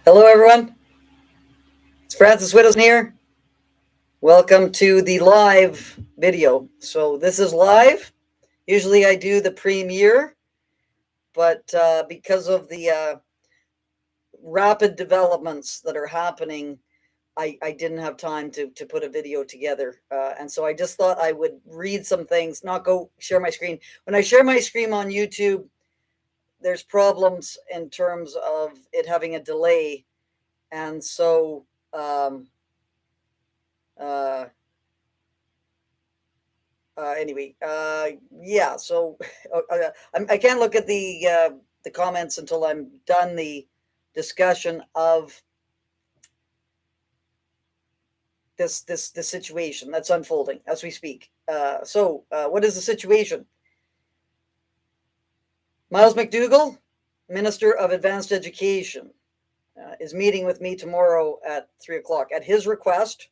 Hello, everyone. It's Francis Widdowson here. Welcome to the live video. So this is live. Usually I do the premiere, but because of the rapid developments that are happening, I didn't have time to put a video together. And so I just thought I would read some things, not go share my screen. When I share my screen on YouTube, there's problems in terms of it having a delay. And so uh, anyway, yeah. So I can't look at the comments until I'm done the discussion of this situation that's unfolding as we speak. What is the situation? Miles McDougall, Minister of Advanced Education, is meeting with me tomorrow at 3 o'clock at his request.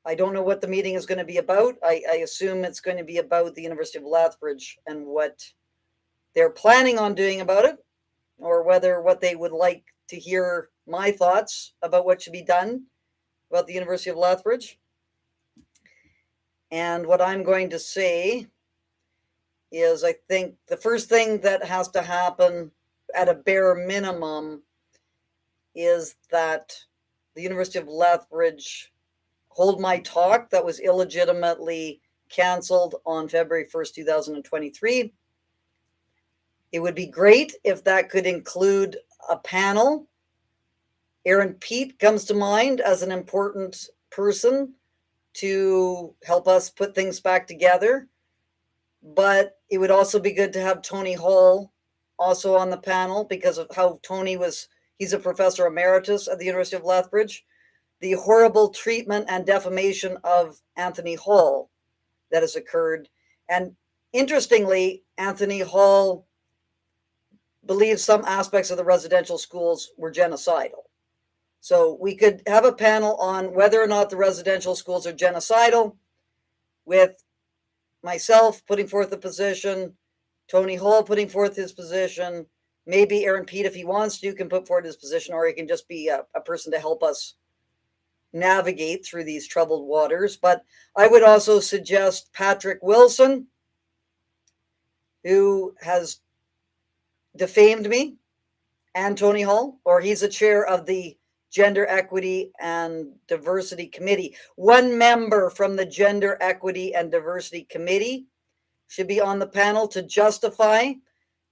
I don't know what the meeting is going to be about. I assume it's going to be about the University of Lethbridge and what they're planning on doing about it, or whether what they would like to hear my thoughts about what should be done about the University of Lethbridge. And what I'm going to say is I think the first thing that has to happen at a bare minimum is that the University of Lethbridge hold my talk that was illegitimately canceled on February 1st, 2023. It would be great if that could include a panel. Aaron Pete comes to mind as an important person to help us put things back together. But it would also be good to have Tony Hall also on the panel because of how he's a professor emeritus at the University of Lethbridge. The horrible treatment and defamation of Anthony Hall that has occurred. And interestingly, Anthony Hall believes some aspects of the residential schools were genocidal. So we could have a panel on whether or not the residential schools are genocidal, with myself putting forth a position, Tony Hall putting forth his position, maybe Aaron Pete, if he wants to, can put forward his position, or he can just be a person to help us navigate through these troubled waters. But I would also suggest Patrick Wilson, who has defamed me, and Tony Hall, or he's a chair of the Gender Equity and Diversity Committee. One member from the Gender Equity and Diversity Committee should be on the panel to justify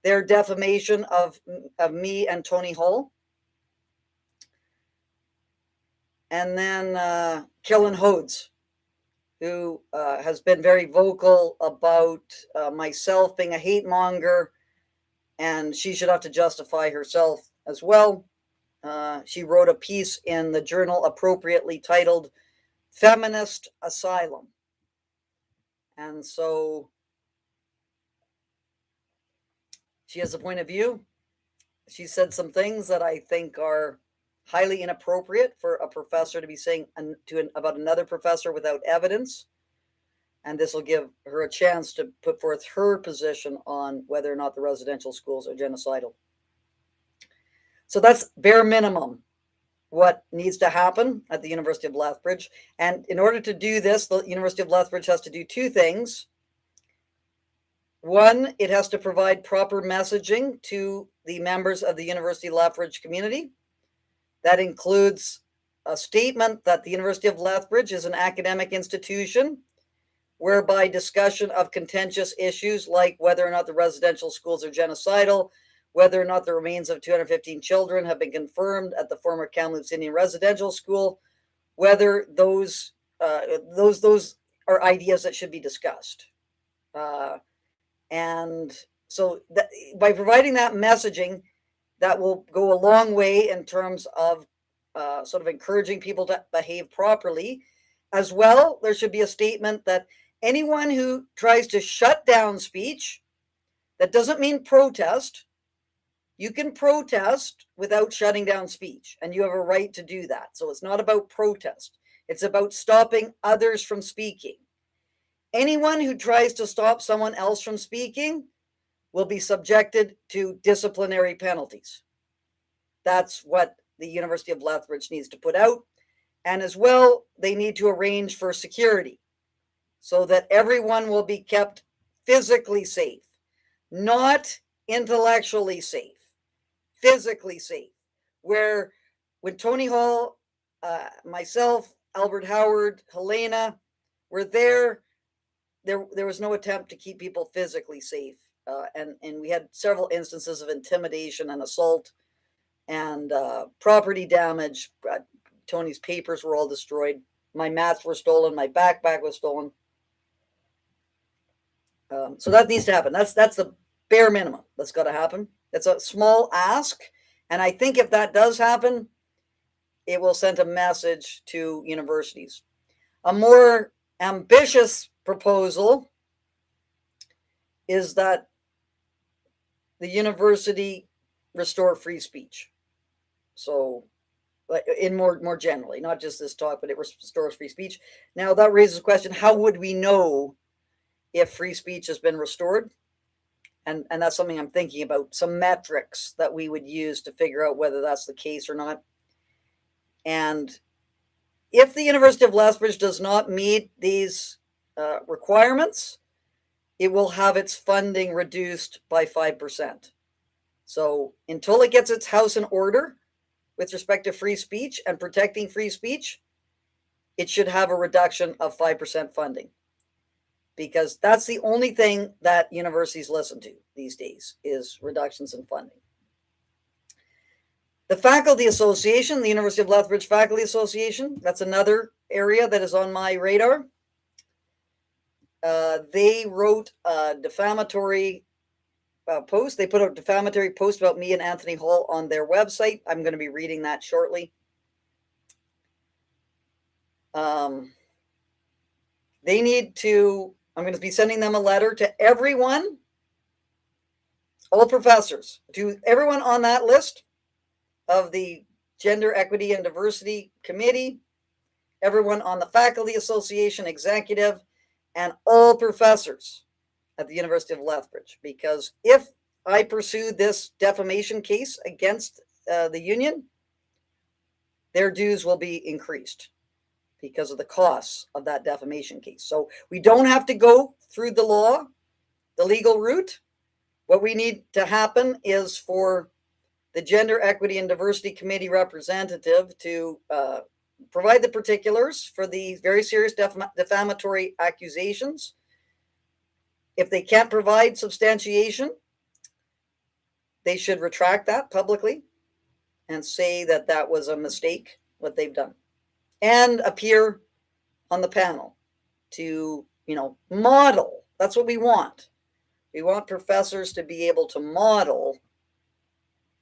their defamation of me and Tony Hall. And then Killen Hodes, who has been very vocal about myself being a hate monger, and she should have to justify herself as well. She wrote a piece in the Journal appropriately titled Feminist Asylum. And so she has a point of view. She said some things that I think are highly inappropriate for a professor to be saying about another professor without evidence. And this will give her a chance to put forth her position on whether or not the residential schools are genocidal. So that's bare minimum what needs to happen at the University of Lethbridge. And in order to do this, the University of Lethbridge has to do two things. One, it has to provide proper messaging to the members of the University of Lethbridge community. That includes a statement that the University of Lethbridge is an academic institution whereby discussion of contentious issues like whether or not the residential schools are genocidal, whether or not the remains of 215 children have been confirmed at the former Kamloops Indian Residential School, whether those are ideas that should be discussed. And so by providing that messaging, that will go a long way in terms of sort of encouraging people to behave properly. As well, there should be a statement that anyone who tries to shut down speech, that doesn't mean protest. You can protest without shutting down speech, and you have a right to do that. So it's not about protest. It's about stopping others from speaking. Anyone who tries to stop someone else from speaking will be subjected to disciplinary penalties. That's what the University of Lethbridge needs to put out. And as well, they need to arrange for security so that everyone will be kept physically safe, not intellectually safe, physically safe. Where when Tony Hall, myself, Albert Howard, Helena were there was no attempt to keep people physically safe. And we had several instances of intimidation and assault and property damage. Tony's papers were all destroyed. My mats were stolen. My backpack was stolen. So that needs to happen. That's the bare minimum that's got to happen. It's a small ask. And I think if that does happen, it will send a message to universities. A more ambitious proposal is that the university restore free speech. So in more generally, not just this talk, but it restores free speech. Now that raises the question, how would we know if free speech has been restored? And that's something I'm thinking about, some metrics that we would use to figure out whether that's the case or not. And if the University of Lethbridge does not meet these requirements, it will have its funding reduced by 5%. So until it gets its house in order with respect to free speech and protecting free speech, it should have a reduction of 5% funding. Because that's the only thing that universities listen to these days is reductions in funding. The Faculty Association, the University of Lethbridge Faculty Association, that's another area that is on my radar. They wrote a defamatory post. They put a defamatory post about me and Anthony Hall on their website. I'm going to be reading that shortly. They need to, I'm going to be sending them a letter to everyone, all professors, to everyone on that list of the Gender Equity and Diversity Committee, everyone on the Faculty Association Executive, and all professors at the University of Lethbridge. Because if I pursue this defamation case against the union, their dues will be increased because of the costs of that defamation case. So we don't have to go through the law, the legal route. What we need to happen is for the Gender Equity and Diversity Committee representative to provide the particulars for the very serious defamatory accusations. If they can't provide substantiation, they should retract that publicly and say that that was a mistake, what they've done, and appear on the panel to, model. That's what we want. We want professors to be able to model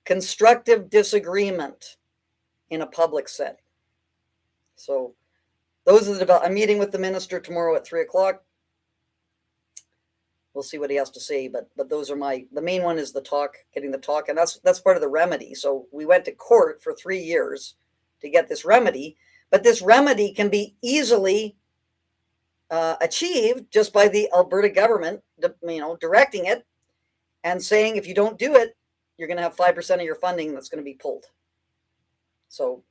constructive disagreement in a public setting. So those are the I'm meeting with the minister tomorrow at 3:00. We'll see what he has to say, but those are the main one is the talk, getting the talk, and that's part of the remedy. So we went to court for 3 years to get this remedy, but this remedy can be easily achieved just by the Alberta government, directing it and saying, if you don't do it, you're going to have 5% of your funding that's going to be pulled. So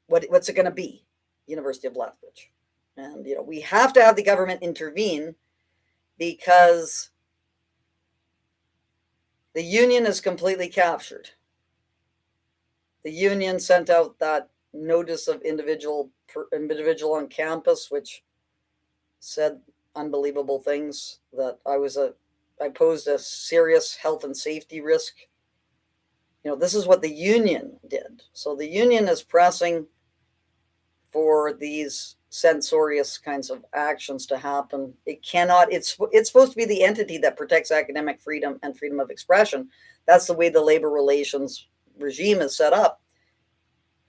what's it going to be? University of Lethbridge. And, we have to have the government intervene because the union is completely captured. The union sent out that notice of individual on campus, which said unbelievable things, that I posed a serious health and safety risk. This is what the union did. So the union is pressing for these censorious kinds of actions to happen. It cannot, it's supposed to be the entity that protects academic freedom and freedom of expression. That's the way the labor relations regime is set up,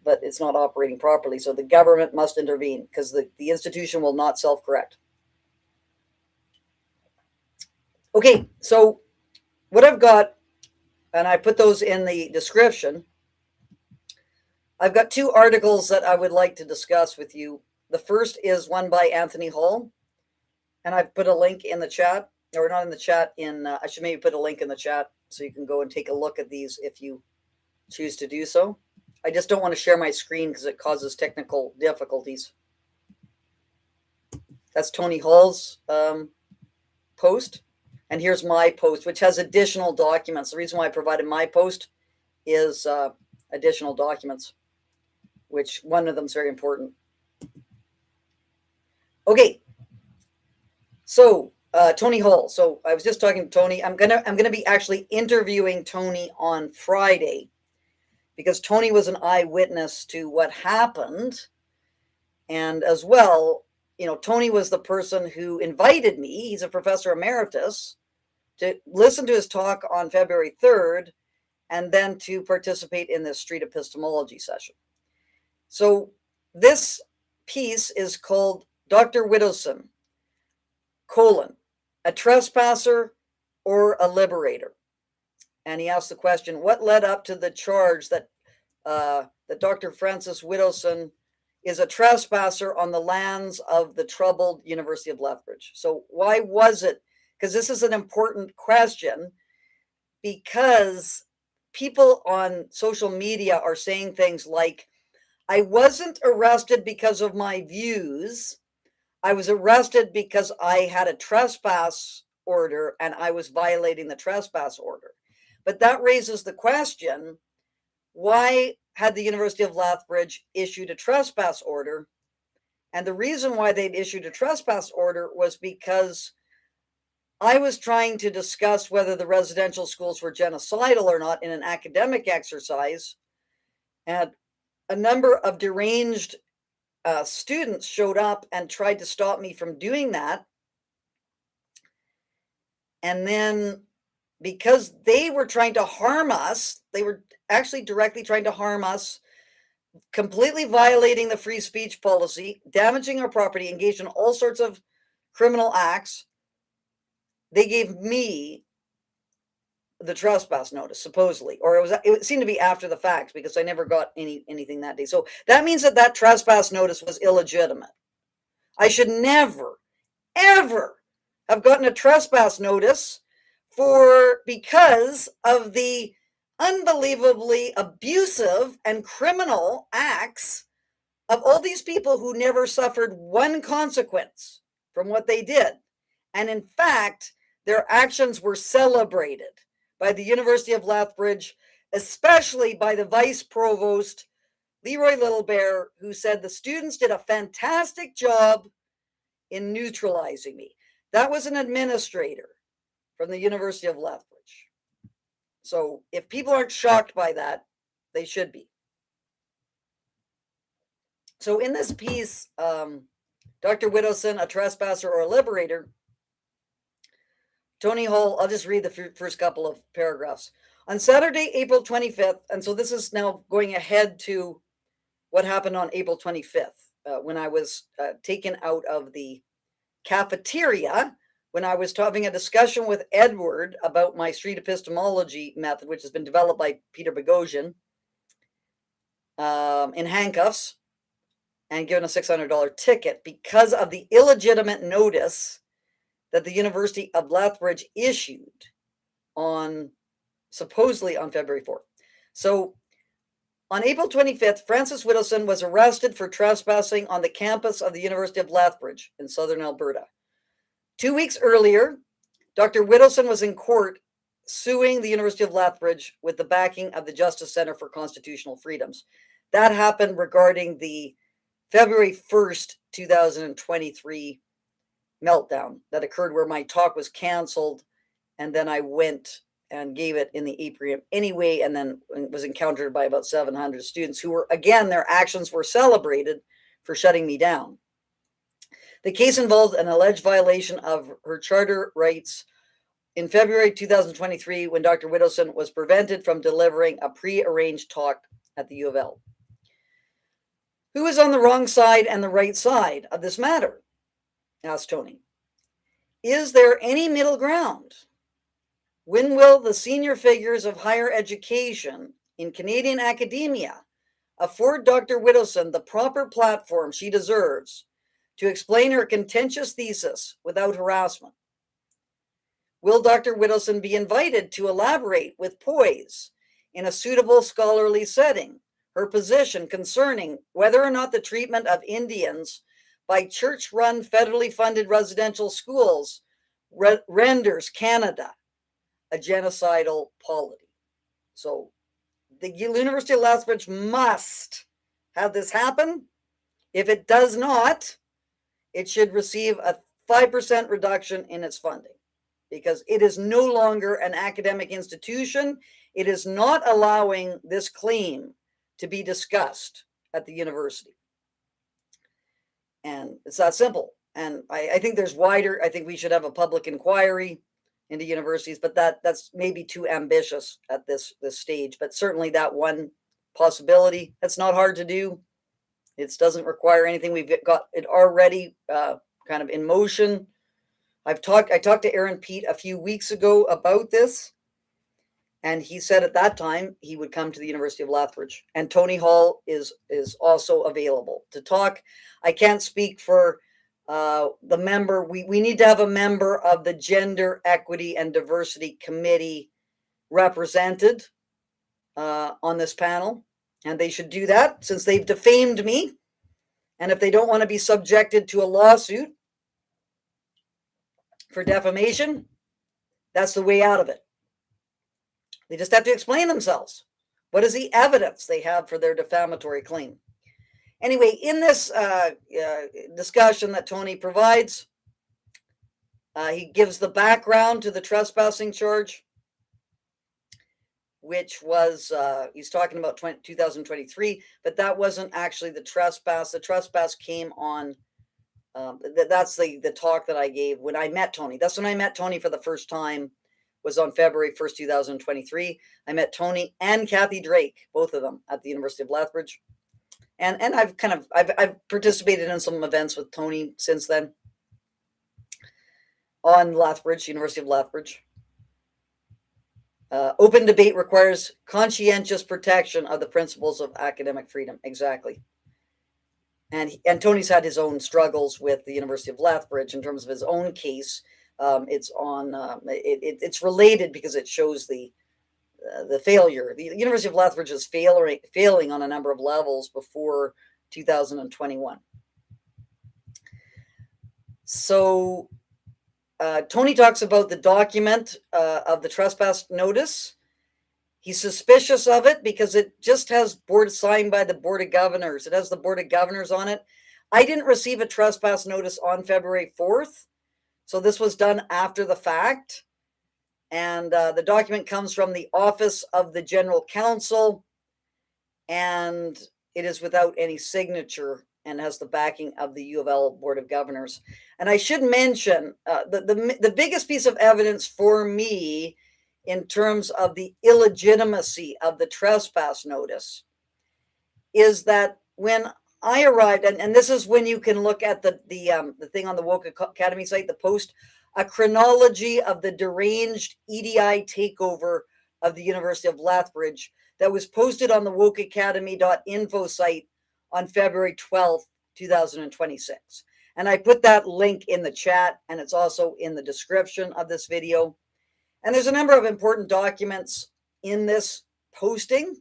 but it's not operating properly. So the government must intervene because the institution will not self-correct. Okay, so what I've got, and I put those in the description, I've got 2 articles that I would like to discuss with you. The first is one by Anthony Hall, and I've put a link in the chat, or not in the chat, I should maybe put a link in the chat so you can go and take a look at these if you choose to do so. I just don't want to share my screen because it causes technical difficulties. That's Tony Hall's post. And here's my post, which has additional documents. The reason why I provided my post is additional documents, which one of them is very important. Okay. So Tony Hall. So I was just talking to Tony. I'm gonna be actually interviewing Tony on Friday, because Tony was an eyewitness to what happened. And as well, you know, Tony was the person who invited me. He's a professor emeritus, to listen to his talk on February 3rd, and then to participate in this street epistemology session. So this piece is called Dr. Widdowson, a trespasser or a liberator? And he asked the question, what led up to the charge that Dr. Francis Widdowson is a trespasser on the lands of the troubled University of Lethbridge? So why was it? Because this is an important question, because people on social media are saying things like, I wasn't arrested because of my views. I was arrested because I had a trespass order and I was violating the trespass order. But that raises the question, why had the University of Lethbridge issued a trespass order? And the reason why they'd issued a trespass order was because I was trying to discuss whether the residential schools were genocidal or not in an academic exercise. And a number of deranged students showed up and tried to stop me from doing that. And then, because they were trying to harm us, they were actually directly trying to harm us, completely violating the free speech policy, damaging our property, engaged in all sorts of criminal acts. They gave me the trespass notice, supposedly, or it seemed to be after the fact, because I never got anything that day. So that means that trespass notice was illegitimate. I should never, ever have gotten a trespass notice because of the unbelievably abusive and criminal acts of all these people who never suffered one consequence from what they did. And in fact, their actions were celebrated by the University of Lethbridge, especially by the Vice Provost, Leroy Littlebear, who said the students did a fantastic job in neutralizing me. That was an administrator from the University of Lethbridge. So if people aren't shocked by that, they should be. So in this piece, Dr. Widdowson, a trespasser or a liberator, Tony Hall, I'll just read the first couple of paragraphs. On Saturday, April 25th, and so this is now going ahead to what happened on April 25th, when I was taken out of the cafeteria, when I was having a discussion with Edward about my street epistemology method, which has been developed by Peter Boghossian, in handcuffs, and given a $600 ticket because of the illegitimate notice that the University of Lethbridge issued supposedly on February 4th. So on April 25th, Francis Widdowson was arrested for trespassing on the campus of the University of Lethbridge in southern Alberta. 2 weeks earlier, Dr. Widdowson was in court suing the University of Lethbridge with the backing of the Justice Center for Constitutional Freedoms. That happened regarding the February 1st, 2023 meltdown that occurred, where my talk was canceled, and then I went and gave it in the atrium anyway, and then was encountered by about 700 students who were, again, their actions were celebrated for shutting me down. The case involved an alleged violation of her charter rights in February 2023, when Dr. Widdowson was prevented from delivering a pre-arranged talk at the U of L. Who is on the wrong side and the right side of this matter? Asked Tony. Is there any middle ground? When will the senior figures of higher education in Canadian academia afford Dr. Widdowson the proper platform she deserves to explain her contentious thesis without harassment? Will Dr. Widdowson be invited to elaborate with poise in a suitable scholarly setting her position concerning whether or not the treatment of Indians by church-run federally funded residential schools renders Canada a genocidal polity. So the University of Lethbridge must have this happen. If it does not, it should receive a 5% reduction in its funding because it is no longer an academic institution. It is not allowing this claim to be discussed at the university. And it's that simple. And I think there's wider, I think we should have a public inquiry into universities, but that's maybe too ambitious at this stage. But certainly that one possibility, that's not hard to do. It doesn't require anything. We've got it already kind of in motion. I talked to Aaron Pete a few weeks ago about this, and he said at that time he would come to the University of Lethbridge. And Tony Hall is also available to talk. I can't speak for the member. We need to have a member of the Gender Equity and Diversity Committee represented on this panel, and they should do that since they've defamed me. And if they don't want to be subjected to a lawsuit for defamation, that's the way out of it. They just have to explain themselves. What is the evidence they have for their defamatory claim? Anyway, in this discussion that Tony provides, he gives the background to the trespassing charge, which was, he's talking about 2023, but that wasn't actually the trespass. The trespass came on, that's the talk that I gave when I met Tony. That's when I met Tony for the first time, was on February 1st, 2023. I met Tony and Kathy Drake, both of them at the University of Lethbridge. And I've participated in some events with Tony since then on Lethbridge, University of Lethbridge. Open debate requires conscientious protection of the principles of academic freedom. Exactly. And Tony's had his own struggles with the University of Lethbridge in terms of his own case. It's related because it shows the failure. The University of Lethbridge is failing on a number of levels before 2021. So Tony talks about the document of the trespass notice. He's suspicious of it because it just has signed by the Board of Governors. It has the Board of Governors on it. I didn't receive a trespass notice on February 4th. So this was done after the fact. And the document comes from the Office of the General Counsel. And it is without any signature and has the backing of the U of L Board of Governors. And I should mention the biggest piece of evidence for me in terms of the illegitimacy of the trespass notice is that when I arrived, and this is when you can look at the thing on the Woke Academy site, the post, a chronology of the deranged EDI takeover of the University of Lethbridge that was posted on the wokeacademy.info site on February 12th, 2026. And I put that link in the chat, and it's also in the description of this video. And there's a number of important documents in this posting.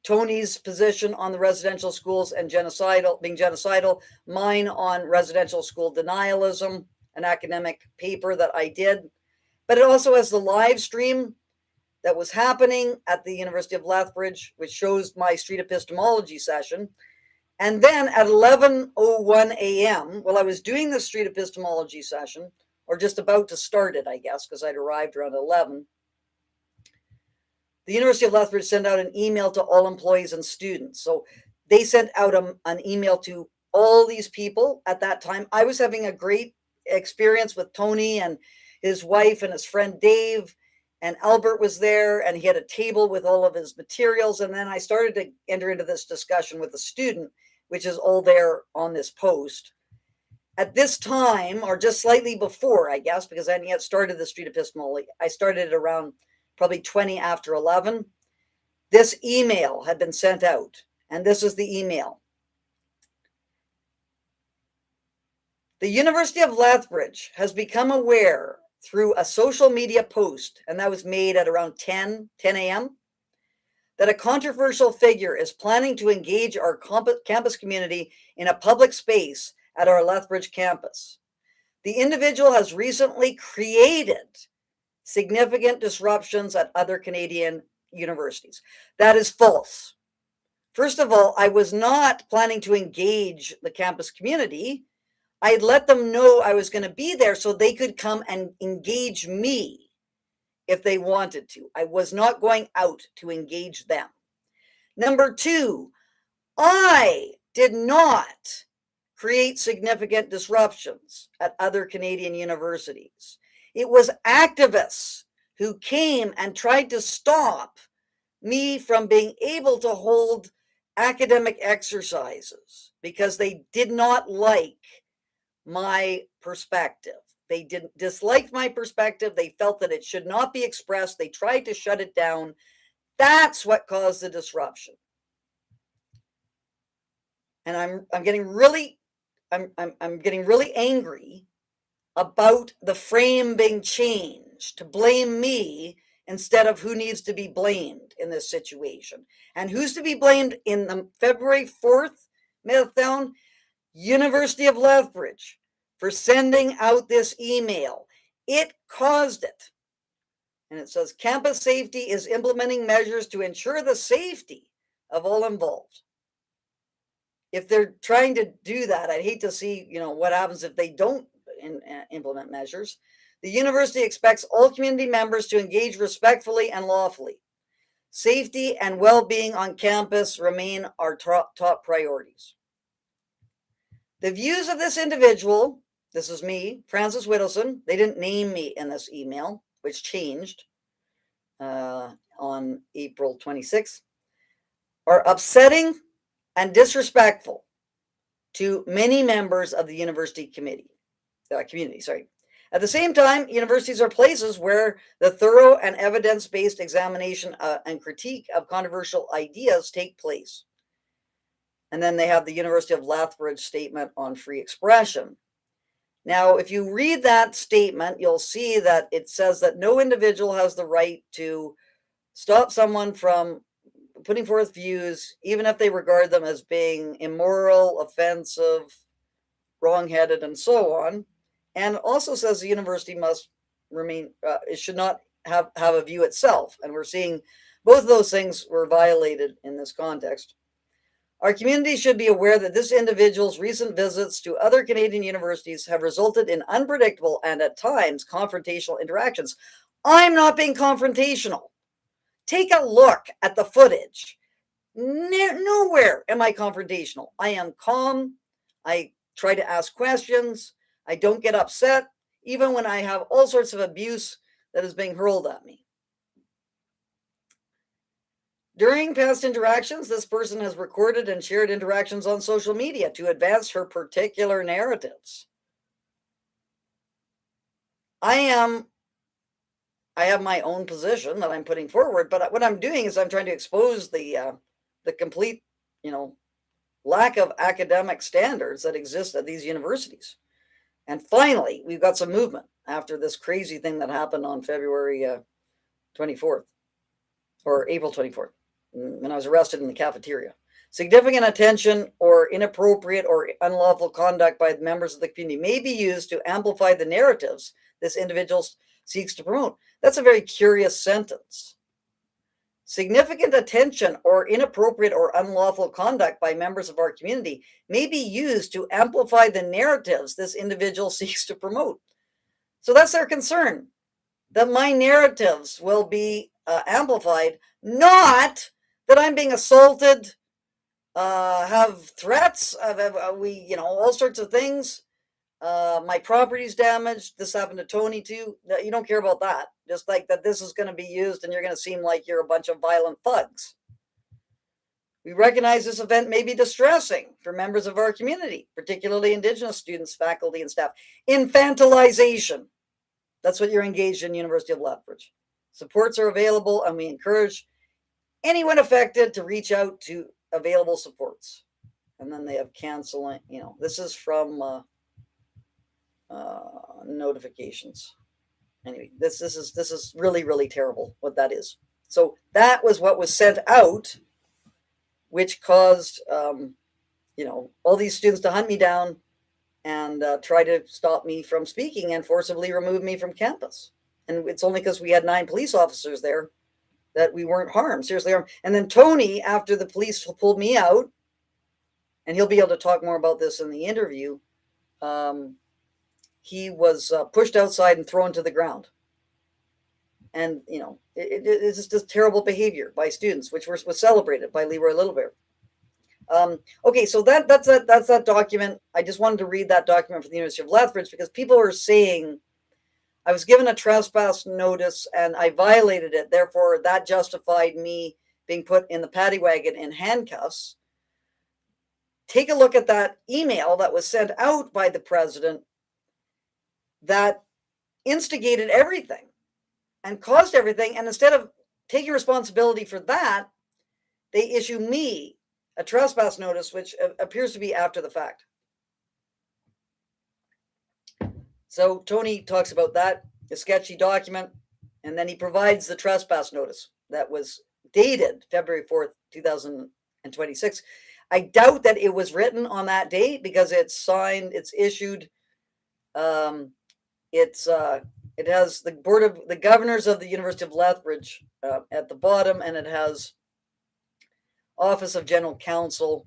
Tony's position on the residential schools and being genocidal, mine on residential school denialism, an academic paper that I did. But it also has the live stream that was happening at the University of Lethbridge, which shows my street epistemology session. And then at 11:01 a.m., while I was doing the street epistemology session, or just about to start it, I guess, because I'd arrived around 11, the University of Lethbridge sent out an email to all employees and students. So they sent out an email to all these people at that time. I was having a great experience with Tony and his wife and his friend Dave, and Albert was there, and he had a table with all of his materials. And then I started to enter into this discussion with a student, which is all there on this post. At this time, or just slightly before, I guess, because I hadn't yet started the street epistemology, I started around probably 20 after 11. This email had been sent out, and this is the email. The University of Lethbridge has become aware through a social media post, and that was made at around 10 a.m., that a controversial figure is planning to engage our campus community in a public space at our Lethbridge campus. The individual has recently created significant disruptions at other Canadian universities. That is false. First of all, I was not planning to engage the campus community. I had let them know I was going to be there so they could come and engage me if they wanted to. I was not going out to engage them. Number two, I did not create significant disruptions at other Canadian universities. It was activists who came and tried to stop me from being able to hold academic exercises because they did not like my perspective. They didn't dislike my perspective. They felt that it should not be expressed. They tried to shut it down. That's what caused the disruption. And I'm getting really angry about the frame being changed to blame me instead of who needs to be blamed in this situation. And who's to be blamed in the February 4th meltdown? University of Lethbridge for sending out this email. It caused it. And it says campus safety is implementing measures to ensure the safety of all involved. If they're trying to do that, I'd hate to see, what happens if they don't implement measures. The university expects all community members to engage respectfully and lawfully. Safety and well-being on campus remain our top priorities. The views of this individual, this is me, Francis Widdowson, they didn't name me in this email, which changed on April 26th, are upsetting and disrespectful to many members of the university community. At the same time, universities are places where the thorough and evidence-based examination and critique of controversial ideas take place. And then they have the University of Lethbridge statement on free expression. Now, if you read that statement, you'll see that it says that no individual has the right to stop someone from putting forth views, even if they regard them as being immoral, offensive, wrong-headed, and so on. And also says the university must remain, it should not have a view itself. And we're seeing both of those things were violated in this context. Our community should be aware that this individual's recent visits to other Canadian universities have resulted in unpredictable and at times confrontational interactions. I'm not being confrontational. Take a look at the footage. Nowhere am I confrontational. I am calm. I try to ask questions. I don't get upset, even when I have all sorts of abuse that is being hurled at me. During past interactions, this person has recorded and shared interactions on social media to advance her particular narratives. I have my own position that I'm putting forward, but what I'm doing is I'm trying to expose the complete, lack of academic standards that exist at these universities. And finally, we've got some movement after this crazy thing that happened on February 24th or April 24th, when I was arrested in the cafeteria. Significant attention or inappropriate or unlawful conduct by members of the community may be used to amplify the narratives this individual seeks to promote. That's a very curious sentence. Significant attention or inappropriate or unlawful conduct by members of our community may be used to amplify the narratives this individual seeks to promote. So that's their concern, that my narratives will be amplified, not that I'm being assaulted, have threats, all sorts of things. My property's damaged. This happened to Tony too. You don't care about that. Just like that this is going to be used and you're going to seem like you're a bunch of violent thugs. We recognize this event may be distressing for members of our community, particularly Indigenous students, faculty, and staff. Infantilization. That's what you're engaged in, University of Lethbridge. Supports are available, and we encourage anyone affected to reach out to available supports. And then they have canceling. This is from notifications. Anyway, this is really, really terrible what that is. So that was what was sent out, which caused, all these students to hunt me down and try to stop me from speaking and forcibly remove me from campus. And it's only because we had 9 police officers there that we weren't harmed, seriously harmed. And then Tony, after the police pulled me out, and he'll be able to talk more about this in the interview, he was pushed outside and thrown to the ground. And, it's just terrible behavior by students, which was celebrated by Leroy Littlebear. Okay, so that's that document. I just wanted to read that document from the University of Lethbridge because people are saying I was given a trespass notice and I violated it. Therefore, that justified me being put in the paddy wagon in handcuffs. Take a look at that email that was sent out by the president that instigated everything and caused everything. And instead of taking responsibility for that, they issue me a trespass notice, which appears to be after the fact. So Tony talks about that, the sketchy document, and then he provides the trespass notice that was dated February 4th, 2026. I doubt that it was written on that date because it's signed, it's issued. It has the governors of the University of Lethbridge at the bottom, and it has Office of General Counsel.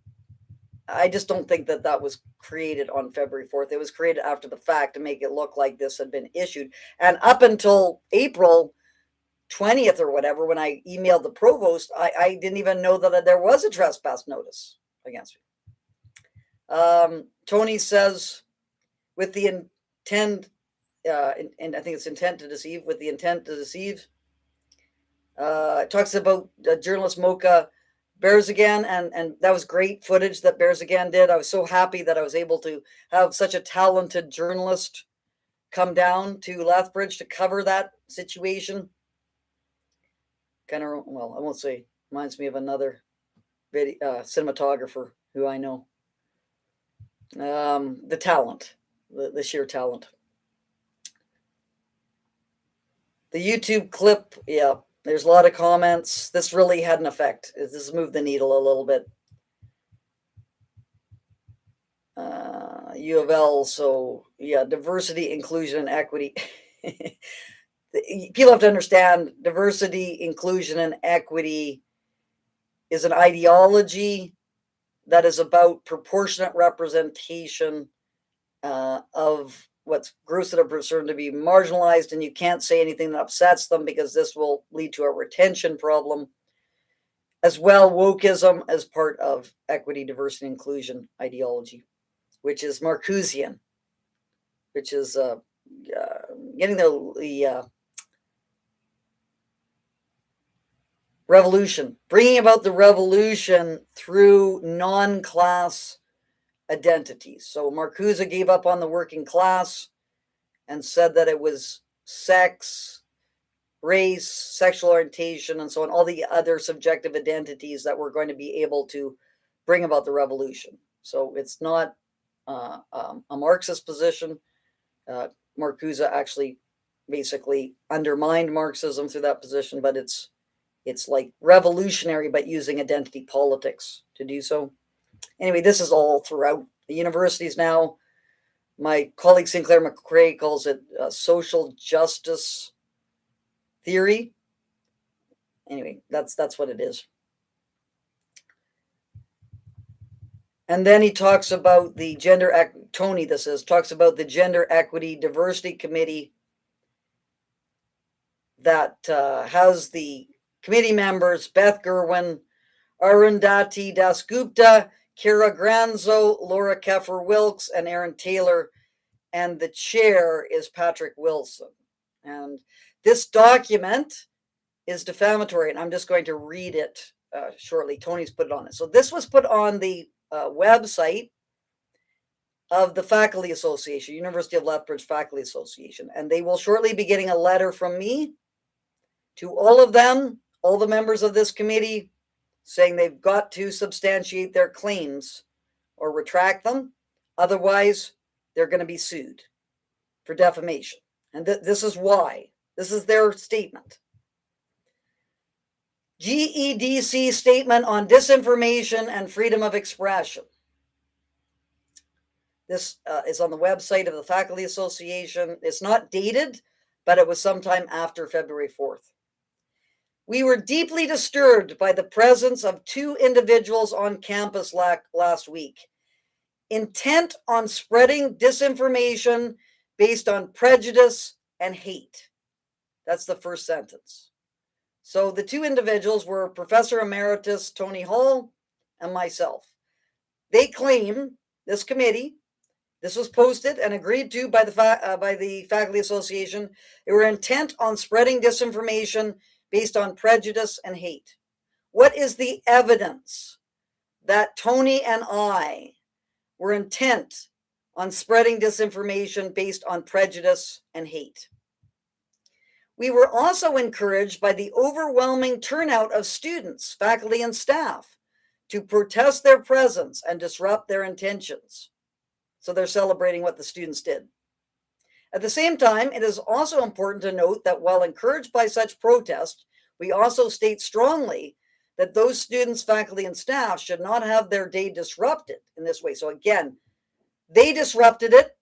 I just don't think that was created on February 4th. It was created after the fact to make it look like this had been issued. And up until April 20th or whatever, when I emailed the provost, I didn't even know that there was a trespass notice against me. Tony says, with the intent, and I think it's intent to deceive, with the intent to deceive. It talks about journalist Mocha Bears Again, and that was great footage that Bears Again did. I was so happy that I was able to have such a talented journalist come down to Lethbridge to cover that situation. Kind of, well, I won't say, reminds me of another cinematographer who I know. The talent, the sheer talent. The YouTube clip, yeah. There's a lot of comments. This really had an effect. This has moved the needle a little bit. U of L, so yeah, diversity, inclusion, and equity. People have to understand diversity, inclusion, and equity is an ideology that is about proportionate representation of what's groups that are presumed to be marginalized, and you can't say anything that upsets them because this will lead to a retention problem. As well, wokeism as part of equity, diversity, inclusion ideology, which is Marcusean, which is getting the revolution, bringing about the revolution through non-class identities. So Marcuse gave up on the working class and said that it was sex, race, sexual orientation, and so on, all the other subjective identities that were going to be able to bring about the revolution. So it's not a Marxist position. Marcuse actually basically undermined Marxism through that position, but it's like revolutionary, but using identity politics to do so. Anyway, this is all throughout the universities now. My colleague Sinclair McCrae calls it social justice theory. Anyway, that's what it is. And then he talks about the Tony, talks about the Gender Equity Diversity Committee that has the committee members Beth Gerwin, Arundhati Dasgupta, Kira Granzo, Laura Keffer-Wilkes, and Aaron Taylor, and the chair is Patrick Wilson. And this document is defamatory, and I'm just going to read it shortly. Tony's put it on it. So this was put on the website of the Faculty Association, University of Lethbridge Faculty Association, and they will shortly be getting a letter from me to all of them, all the members of this committee, saying they've got to substantiate their claims or retract them. Otherwise, they're going to be sued for defamation. And this is why. This is their statement. GEDC statement on disinformation and freedom of expression. This is on the website of the Faculty Association. It's not dated, but it was sometime after February 4th. We were deeply disturbed by the presence of 2 individuals on campus last week, intent on spreading disinformation based on prejudice and hate. That's the first sentence. So the 2 individuals were Professor Emeritus Tony Hall and myself. They claim, this committee, this was posted and agreed to by the Faculty Association, they were intent on spreading disinformation based on prejudice and hate. What is the evidence that Tony and I were intent on spreading disinformation based on prejudice and hate? We were also encouraged by the overwhelming turnout of students, faculty, and staff to protest their presence and disrupt their intentions. So they're celebrating what the students did. At the same time, it is also important to note that while encouraged by such protest, we also state strongly that those students, faculty, and staff should not have their day disrupted in this way. So again, they disrupted it.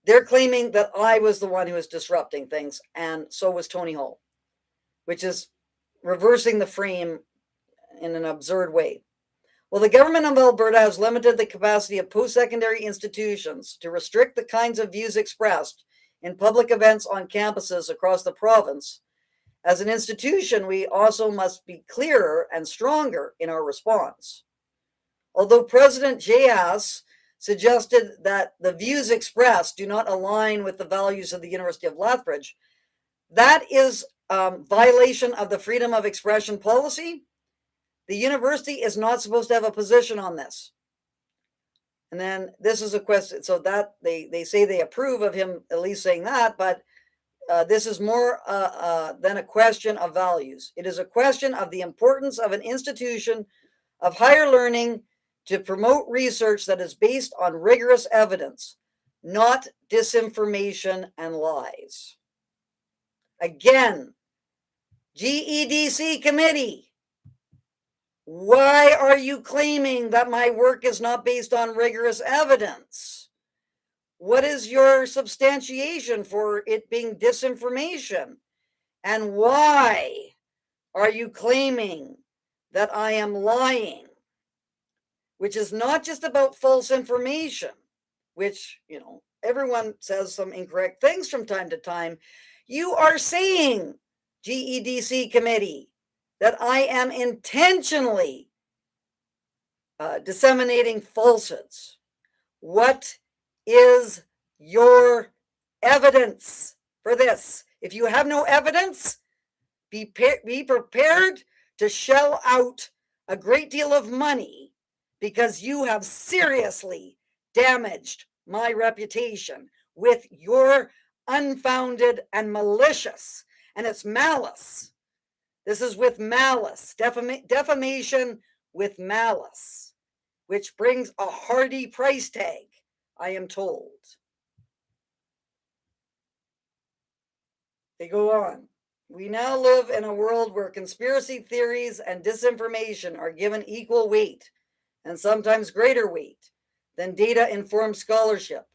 They're claiming that I was the one who was disrupting things, and so was Tony Hall, which is reversing the frame in an absurd way. Well, the government of Alberta has limited the capacity of post-secondary institutions to restrict the kinds of views expressed in public events on campuses across the province. As an institution, we also must be clearer and stronger in our response. Although President Jayas suggested that the views expressed do not align with the values of the University of Lethbridge, that is violation of the freedom of expression policy. The university is not supposed to have a position on this. And then this is a question, so that they say they approve of him at least saying that, but this is more than a question of values. It is a question of the importance of an institution of higher learning to promote research that is based on rigorous evidence, not disinformation and lies. Again, GEDC committee, why are you claiming that my work is not based on rigorous evidence? What is your substantiation for it being disinformation? And why are you claiming that I am lying? Which is not just about false information, which, everyone says some incorrect things from time to time. You are saying, GEDC committee, that I am intentionally disseminating falsehoods. What is your evidence for this? If you have no evidence, be prepared to shell out a great deal of money, because you have seriously damaged my reputation with your unfounded and malicious, and it's malice. This is with malice, defamation with malice, which brings a hearty price tag, I am told. They go on. We now live in a world where conspiracy theories and disinformation are given equal weight, and sometimes greater weight, than data-informed scholarship.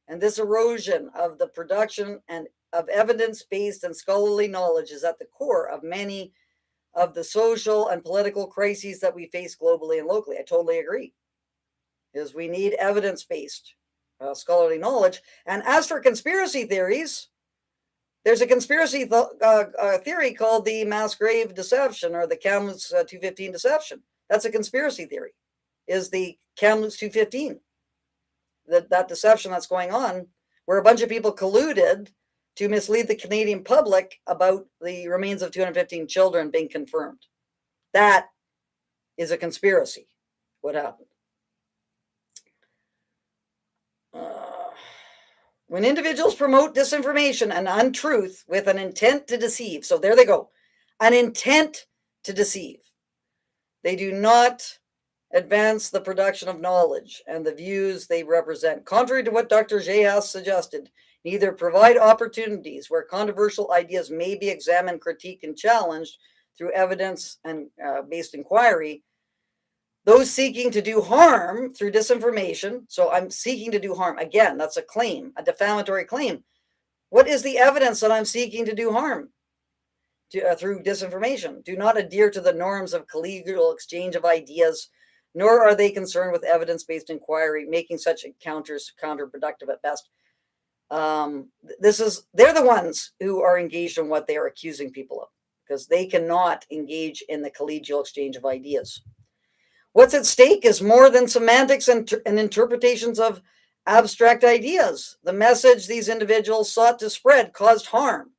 And this erosion of the production and of evidence-based and scholarly knowledge is at the core of many of the social and political crises that we face globally and locally. I totally agree. Is we need evidence-based scholarly knowledge. And as for conspiracy theories, there's a conspiracy theory called the mass grave deception, or the Kamloops 215 deception. That's a conspiracy theory, is the Kamloops 215. That deception that's going on, where a bunch of people colluded to mislead the Canadian public about the remains of 215 children being confirmed. That is a conspiracy, what happened. When individuals promote disinformation and untruth with an intent to deceive, so there they go, an intent to deceive, they do not advance the production of knowledge and the views they represent. Contrary to what Dr. Jayas suggested, neither provide opportunities where controversial ideas may be examined, critiqued, and challenged, through evidence and based inquiry, those seeking to do harm through disinformation. So I'm seeking to do harm. Again, that's a claim, a defamatory claim. What is the evidence that I'm seeking to do harm through disinformation? Do not adhere to the norms of collegial exchange of ideas, nor are they concerned with evidence-based inquiry, making such encounters counterproductive at best. They're the ones who are engaged in what they are accusing people of, because they cannot engage in the collegial exchange of ideas. What's at stake is more than semantics and interpretations of abstract ideas. The message these individuals sought to spread caused harm.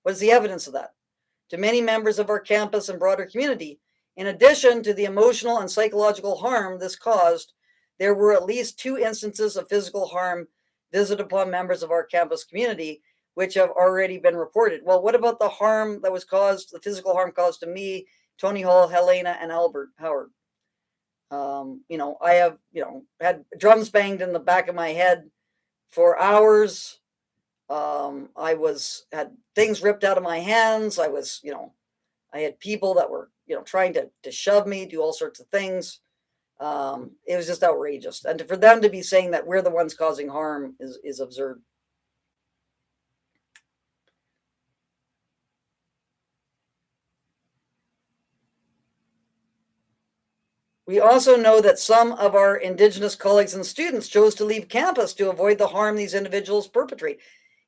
What is the evidence of that? To many members of our campus and broader community, in addition to the emotional and psychological harm this caused, there were at least 2 instances of physical harm visited upon members of our campus community, which have already been reported. Well, what about the harm that was caused, the physical harm caused to me, Tony Hall, Helena, and Albert Howard? I have, had drums banged in the back of my head for hours. I had things ripped out of my hands. I had people that were, trying to shove me, do all sorts of things. It was just outrageous. And for them to be saying that we're the ones causing harm is absurd. We also know that some of our Indigenous colleagues and students chose to leave campus to avoid the harm these individuals perpetrate.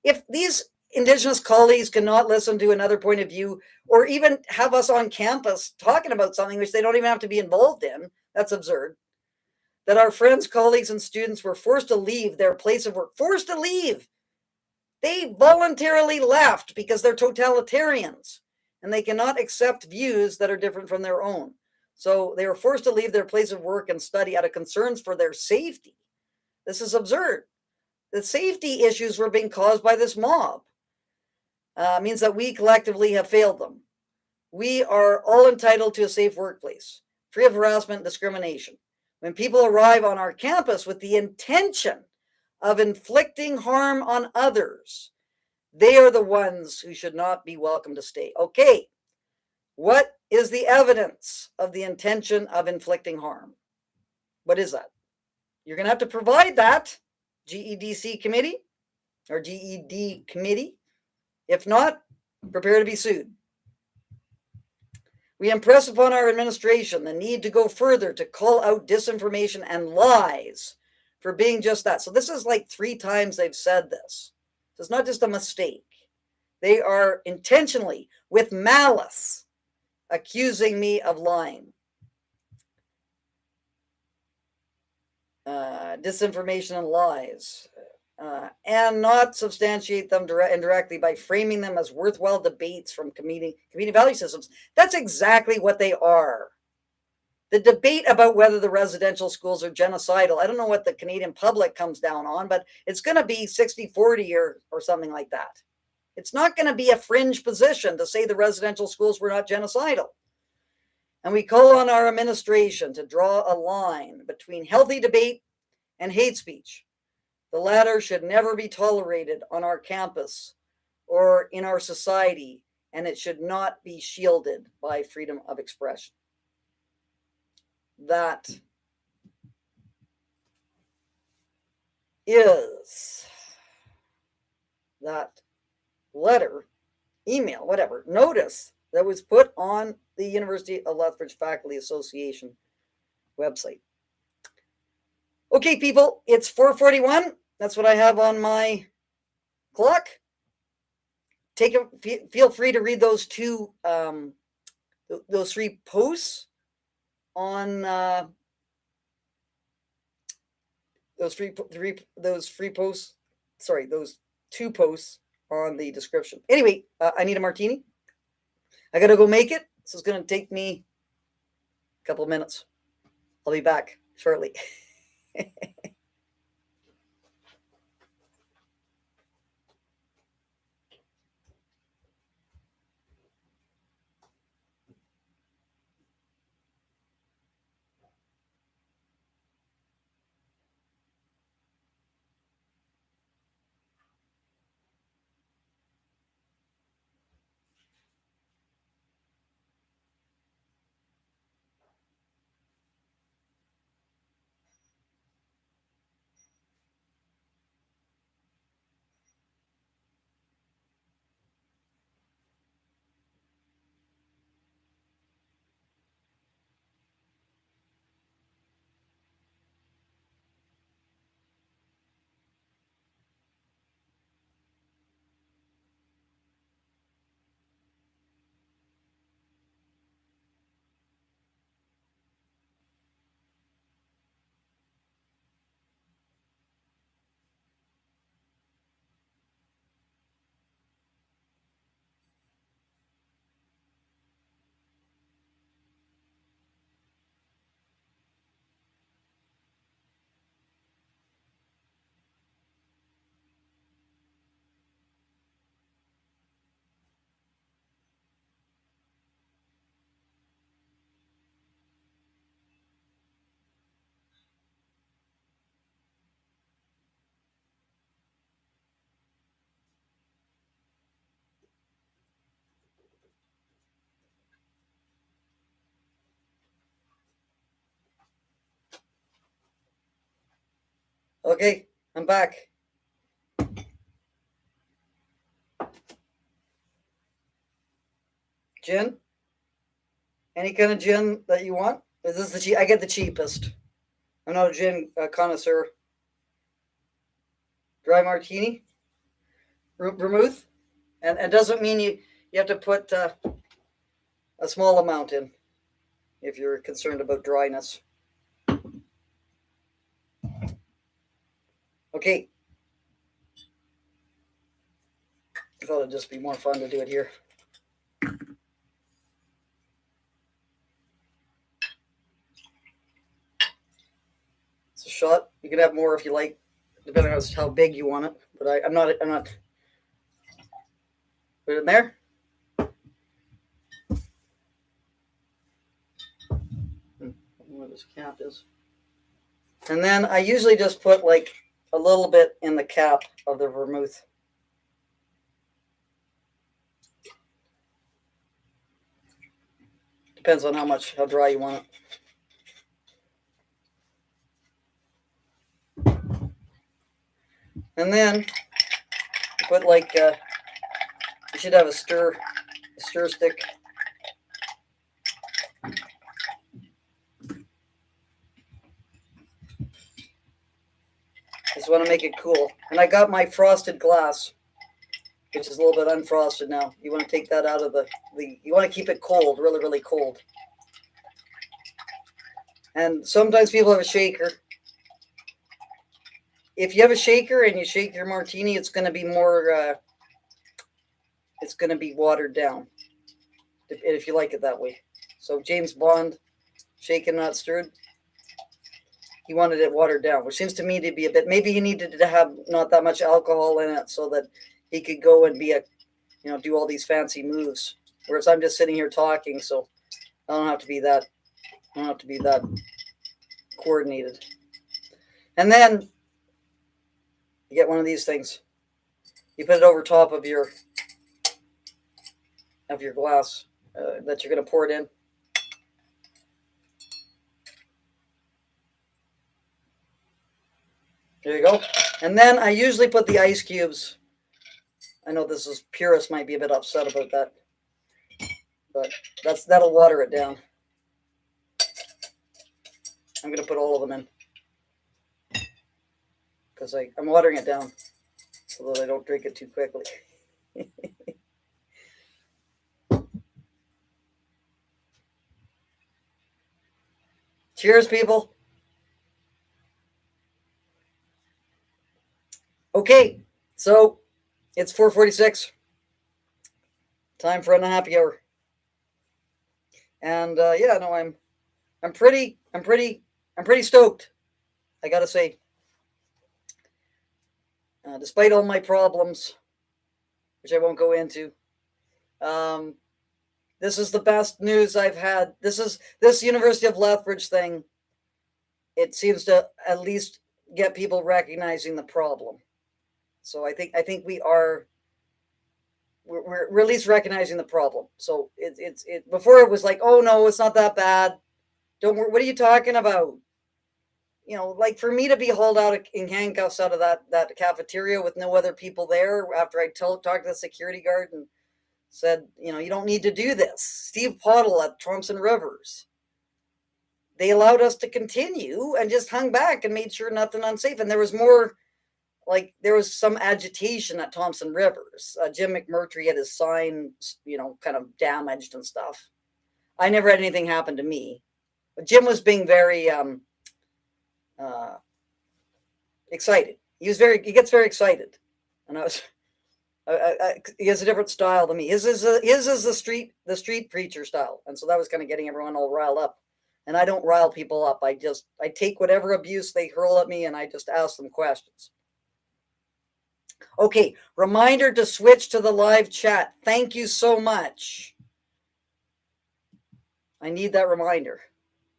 If these Indigenous colleagues cannot listen to another point of view, or even have us on campus talking about something which they don't even have to be involved in, that's absurd. That our friends, colleagues, and students were forced to leave their place of work. Forced to leave. They voluntarily left because they're totalitarians and they cannot accept views that are different from their own. So they were forced to leave their place of work and study out of concerns for their safety. This is absurd. The safety issues were being caused by this mob. Means that we collectively have failed them. We are all entitled to a safe workplace, free of harassment and discrimination. When people arrive on our campus with the intention of inflicting harm on others, they are the ones who should not be welcome to stay. Okay, what is the evidence of the intention of inflicting harm? What is that? You're going to have to provide that, GEDC committee or GED committee. If not, prepare to be sued. We impress upon our administration the need to go further to call out disinformation and lies for being just that. So this is like 3 times they've said this. So it's not just a mistake. They are intentionally, with malice, accusing me of lying. Disinformation and lies. And not substantiate them indirectly by framing them as worthwhile debates from community value systems. That's exactly what they are. The debate about whether the residential schools are genocidal, I don't know what the Canadian public comes down on, but it's going to be 60-40 or something like that. It's not going to be a fringe position to say the residential schools were not genocidal. And we call on our administration to draw a line between healthy debate and hate speech. The latter should never be tolerated on our campus or in our society, and it should not be shielded by freedom of expression. That is that letter, email, whatever, notice that was put on the University of Lethbridge Faculty Association website. Okay, people, it's 4:41. That's what I have on my clock. Feel free to read those 2, those 3 posts on those 2 posts on the description. Anyway, I need a martini. I gotta go make it. This is gonna take me a couple of minutes. I'll be back shortly. Okay, I'm back. Gin? Any kind of gin that you want? Is this the cheap? I get the cheapest. I'm not a gin connoisseur. Dry martini? Vermouth? And it doesn't mean you have to put a small amount in if you're concerned about dryness. Okay. I thought it'd just be more fun to do it here. It's a shot. You can have more if you like, depending on how big you want it. But I'm not. Put it in there. Where this cap is. And then I usually just put like a little bit in the cap of the vermouth. Depends on how dry you want it. And then put like you should have a stir stick. Just want to make it cool. And I got my frosted glass, which is a little bit unfrosted now. You want to take that out of the you want to keep it cold, really, really cold. And sometimes people have a shaker. If you have a shaker and you shake your martini, it's going to be more, it's going to be watered down, if you like it that way. So James Bond, shaken, not stirred. He wanted it watered down, which seems to me to be a bit, maybe he needed to have not that much alcohol in it so that he could go and be do all these fancy moves. Whereas I'm just sitting here talking, so I don't have to be that coordinated. And then you get one of these things. You put it over top of your glass that you're going to pour it in. There you go. And then I usually put the ice cubes. I know purists might be a bit upset about that, but that'll water it down. I'm going to put all of them in because I'm watering it down so that I don't drink it too quickly. Cheers, people. Okay, so it's 4:46. Time for a happy hour. And yeah, no, I'm pretty stoked, I gotta say. Despite all my problems, which I won't go into, this is the best news I've had. This University of Lethbridge thing. It seems to at least get people recognizing the problem. So I think we're at least recognizing the problem. So it's before it was like, oh no, it's not that bad. Don't worry. What are you talking about? Like for me to be hauled out in handcuffs out of that cafeteria with no other people there after I talked to the security guard and said, you don't need to do this. Steve Pottle at Thompson Rivers. They allowed us to continue and just hung back and made sure nothing unsafe. And there was more. Like there was some agitation at Thompson Rivers. Jim McMurtry had his sign, kind of damaged and stuff. I never had anything happen to me. But Jim was being very excited. He gets very excited, and he has a different style than me. His is the street preacher style, and so that was kind of getting everyone all riled up. And I don't rile people up. I take whatever abuse they hurl at me, and I just ask them questions. Okay, reminder to switch to the live chat. Thank you so much. I need that reminder.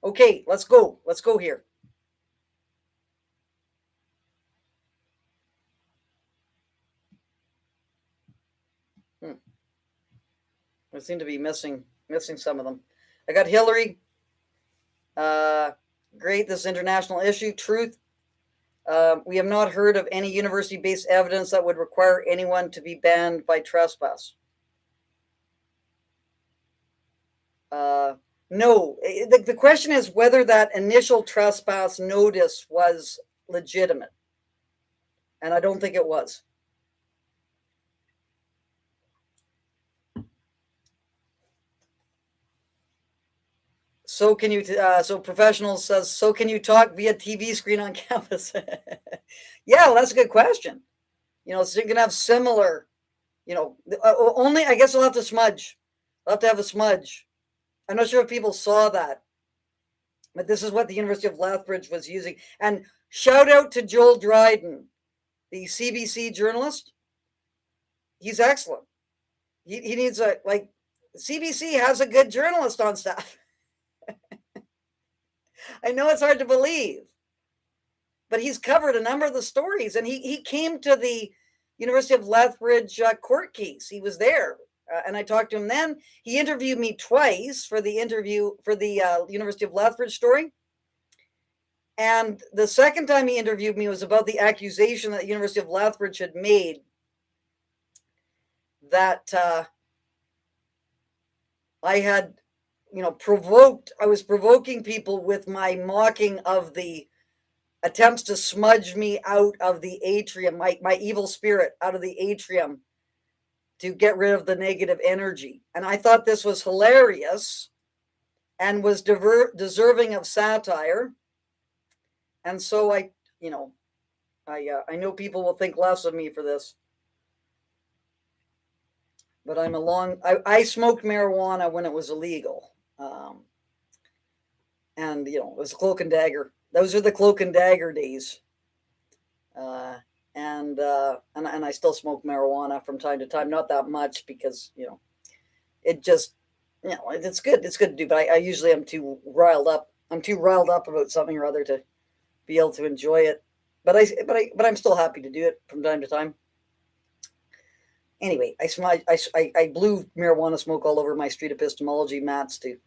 Okay, let's go. Let's go here. I seem to be missing some of them. I got Hillary. Great, this international issue. Truth. We have not heard of any university-based evidence that would require anyone to be banned by trespass. No, the question is whether that initial trespass notice was legitimate. And I don't think it was. So can you, so professional says, so can you talk via TV screen on campus? Yeah, well, that's a good question. So you can have similar, only, I guess I'll have to smudge. I'll have to have a smudge. I'm not sure if people saw that, but this is what the University of Lethbridge was using. And shout out to Joel Dryden, the CBC journalist. He's excellent. He needs CBC has a good journalist on staff. I know it's hard to believe, but he's covered a number of the stories, and he came to the University of Lethbridge court case. He was there, and I talked to him then. He interviewed me twice for the University of Lethbridge story. And the second time he interviewed me was about the accusation that the University of Lethbridge had made that I had, I was provoking people with my mocking of the attempts to smudge me out of the atrium, my evil spirit out of the atrium to get rid of the negative energy. And I thought this was hilarious and was deserving of satire. And so I know people will think less of me for this. But I smoked marijuana when it was illegal. And, it was a cloak and dagger. Those are the cloak and dagger days. And I still smoke marijuana from time to time. Not that much because, it just, it's good. It's good to do. But I usually am too riled up. I'm too riled up about something or other to be able to enjoy it. But I'm still happy to do it from time to time. Anyway, I blew marijuana smoke all over my street epistemology mats to,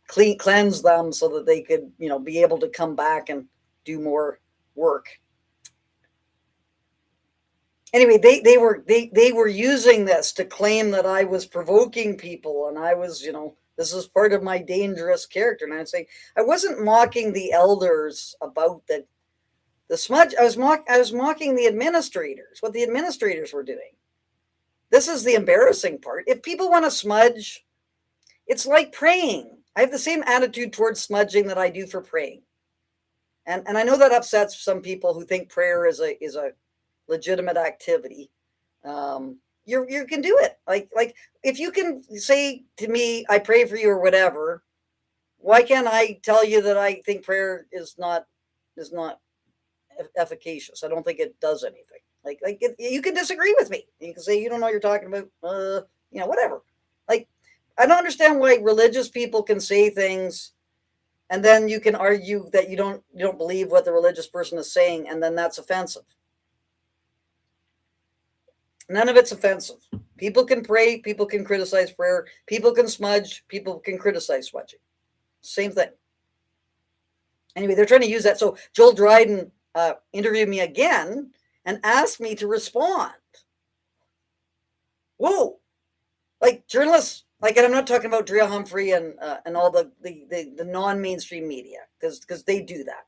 cleanse them so that they could, be able to come back and do more work. Anyway, they were using this to claim that I was provoking people, and I was, this is part of my dangerous character. And I'd say I wasn't mocking the elders about the smudge. I was mocking the administrators, what the administrators were doing. This is the embarrassing part. If people want to smudge, it's like praying. I have the same attitude towards smudging that I do for praying. And I know that upsets some people who think prayer is a legitimate activity. You can do it. Like if you can say to me, I pray for you or whatever, why can't I tell you that I think prayer is not efficacious? I don't think it does anything. You can disagree with me. You can say you don't know what you're talking about. Whatever. I don't understand why religious people can say things, and then you can argue that you don't believe what the religious person is saying, and then that's offensive. None of it's offensive. People can pray. People can criticize prayer. People can smudge. People can criticize smudging. Same thing. Anyway, they're trying to use that. So Joel Dryden interviewed me again and asked me to respond. Whoa. Journalists, and I'm not talking about Drea Humphrey and all the non-mainstream media, because they do that.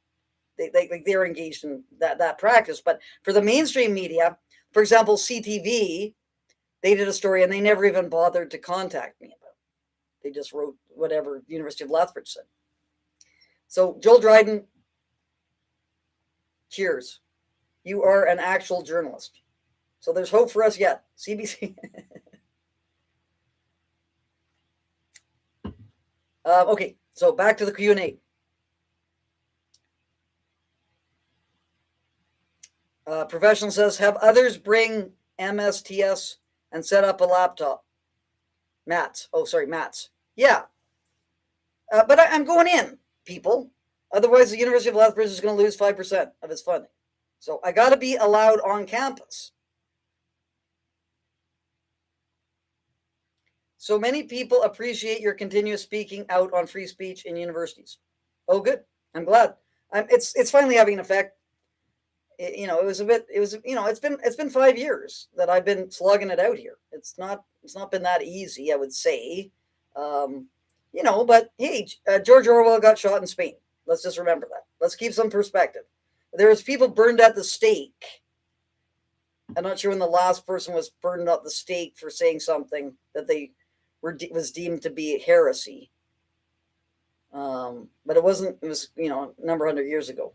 They're engaged in that practice. But for the mainstream media, for example, CTV, they did a story and they never even bothered to contact me about it. They just wrote whatever University of Lethbridge said. So Joel Dryden, cheers. You are an actual journalist. So there's hope for us yet. CBC. Okay, so back to the Q&A. Professional says, have others bring MSTS and set up a laptop. Mats. Oh, sorry, Mats. Yeah. But I'm going in, people. Otherwise, the University of Lethbridge is going to lose 5% of its funding. So I got to be allowed on campus. So many people appreciate your continuous speaking out on free speech in universities. Oh, good. I'm glad. It's finally having an effect. it was a bit, it's been 5 years that I've been slugging it out here. It's not been that easy, I would say. But hey, George Orwell got shot in Spain. Let's just remember that. Let's keep some perspective. There was people burned at the stake. I'm not sure when the last person was burned at the stake for saying something that was deemed to be heresy. But it wasn't. It was a number of 100 years ago.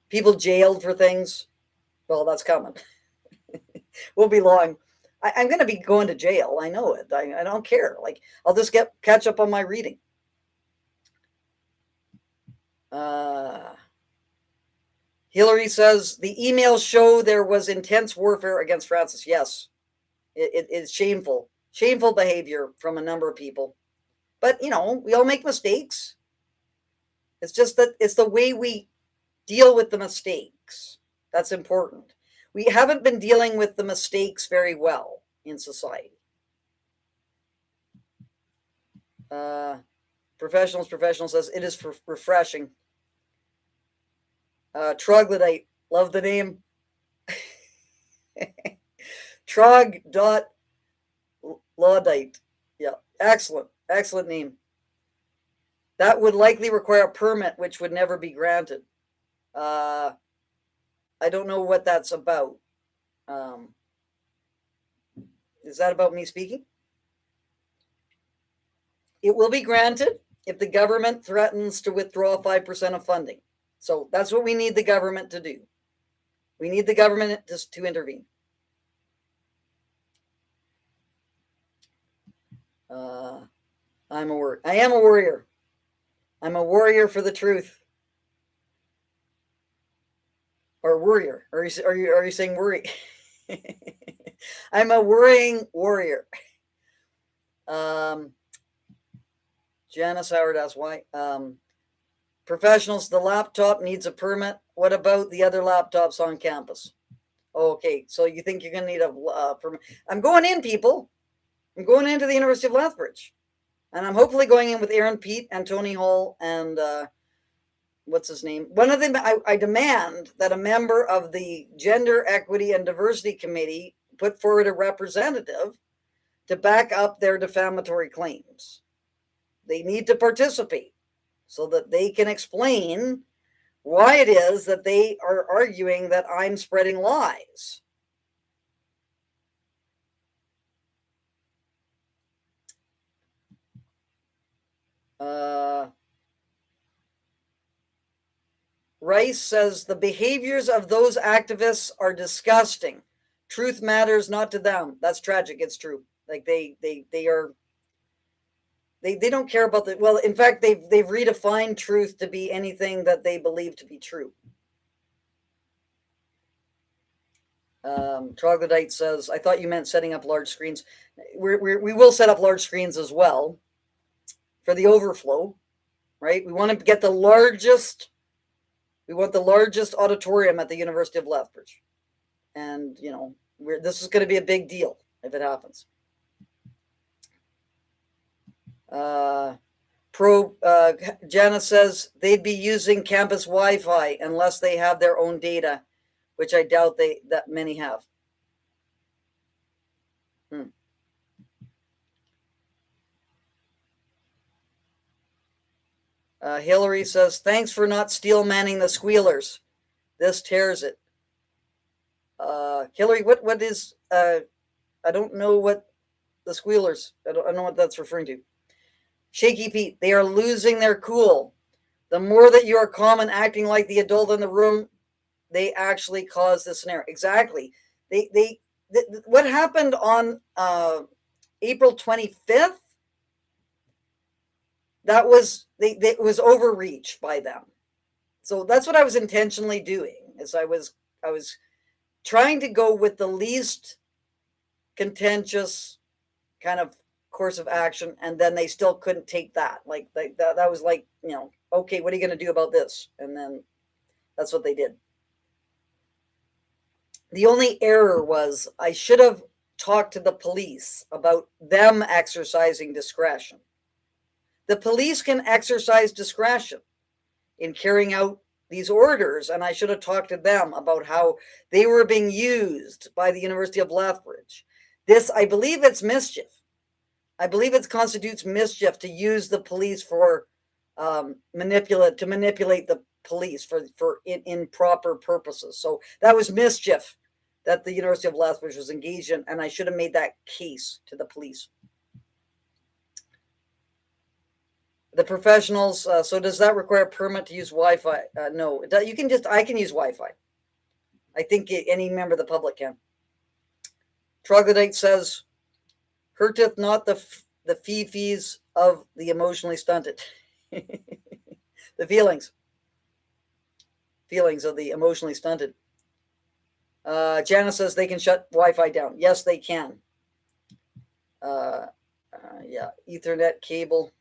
People jailed for things. Well, that's coming. Won't be long. I'm going to be going to jail. I know it. I don't care. Like, I'll just catch up on my reading. Hillary says the emails show there was intense warfare against Francis. Yes, it's shameful behavior from a number of people. But we all make mistakes. It's just that it's the way we deal with the mistakes that's important. We haven't been dealing with the mistakes very well in society. Professional says it is refreshing. Troglodyte, love the name. Trog.Laudite. Yeah, excellent name. That would likely require a permit, which would never be granted. I don't know what that's about. Is that about me speaking? It will be granted if the government threatens to withdraw 5% of funding. So that's what we need the government to do. We need the government to intervene. I am a warrior. I'm a warrior for the truth. Or worrier. Are you saying worry? I'm a worrying warrior. Janice Howard asks why. Professionals, the laptop needs a permit. What about the other laptops on campus? Okay, so you think you're going to need a permit? I'm going in, people. I'm going into the University of Lethbridge. And I'm hopefully going in with Aaron Pete and Tony Hall and what's his name? One of them, I demand that a member of the Gender Equity and Diversity Committee put forward a representative to back up their defamatory claims. They need to participate so that they can explain why it is that they are arguing that I'm spreading lies. Rice says the behaviors of those activists are disgusting. Truth matters not to them. That's tragic. It's true. Like they don't care about well, in fact, they've redefined truth to be anything that they believe to be true. Troglodyte says, I thought you meant setting up large screens. We will set up large screens as well for the overflow, right? We want to get the largest auditorium at the University of Lethbridge. And, this is going to be a big deal if it happens. Jana says they'd be using campus Wi-Fi unless they have their own data, which I doubt that many have. Hillary says, thanks for not steel manning the squealers. This tears it. Hillary, what is, I don't know what the squealers, I don't know what that's referring to. Shaky Pete, they are losing their cool. The more that you are calm and acting like the adult in the room, they actually cause this scenario. Exactly. What happened on April 25th? That was it was overreach by them. So that's what I was intentionally doing. Is I was trying to go with the least contentious kind of course of action, and then they still couldn't take that. Like that was like, okay, what are you going to do about this? And then that's what they did. The only error was I should have talked to the police about them exercising discretion. The police can exercise discretion in carrying out these orders, and I should have talked to them about how they were being used by the University of Lethbridge. This, I believe it's mischief. I believe it constitutes mischief to use the police for manipulate the police for improper purposes. So that was mischief that the University of Lethbridge was engaged in, and I should have made that case to the police. The professionals. So does that require a permit to use Wi-Fi? No, you can just. I can use Wi-Fi. I think any member of the public can. Troglodyte says, "Hurteth not the fees of the emotionally stunted." The feelings of the emotionally stunted. Janice says they can shut Wi-Fi down. Yes, they can. Yeah, Ethernet cable.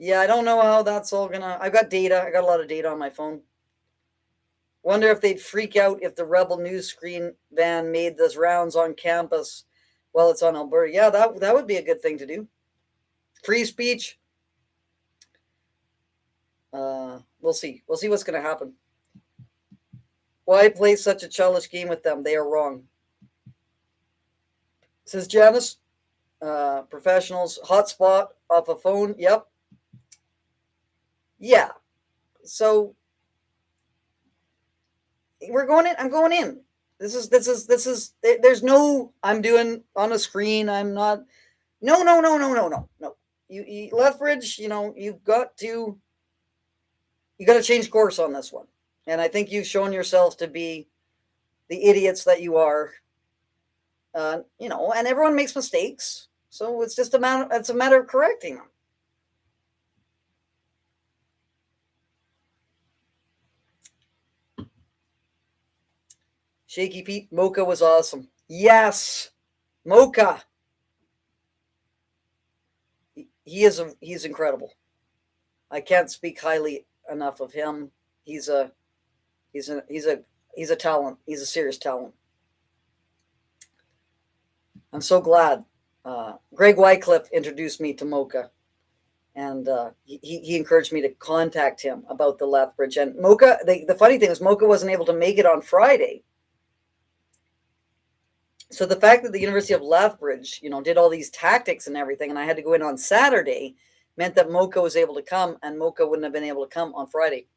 Yeah, I don't know how that's all gonna. I've got data. I got a lot of data on my phone. Wonder if they'd freak out if the Rebel News screen van made this rounds on campus while it's on Alberta. Yeah, that would be a good thing to do. Free speech. We'll see. We'll see what's going to happen. Why play such a childish game with them? They are wrong. Says Janice. Professionals. Hotspot off a phone. Yep. Yeah. So we're going in. I'm going in. This is. There's no. I'm doing on a screen. I'm not. No. You Lethbridge. You've got to. You got to change course on this one, and I think you've shown yourselves to be the idiots that you are. And everyone makes mistakes, so it's just it's a matter of correcting them. Shaky Pete, Mocha was awesome. Yes, Mocha. He's incredible. I can't speak highly enough of him. He's a talent. He's a serious talent. I'm so glad. Greg Wycliffe introduced me to Mocha, and he encouraged me to contact him about the Lethbridge. And Mocha, the funny thing is, Mocha wasn't able to make it on Friday. So the fact that the University of Lethbridge, did all these tactics and everything, and I had to go in on Saturday, meant that Mocha was able to come, and Mocha wouldn't have been able to come on Friday.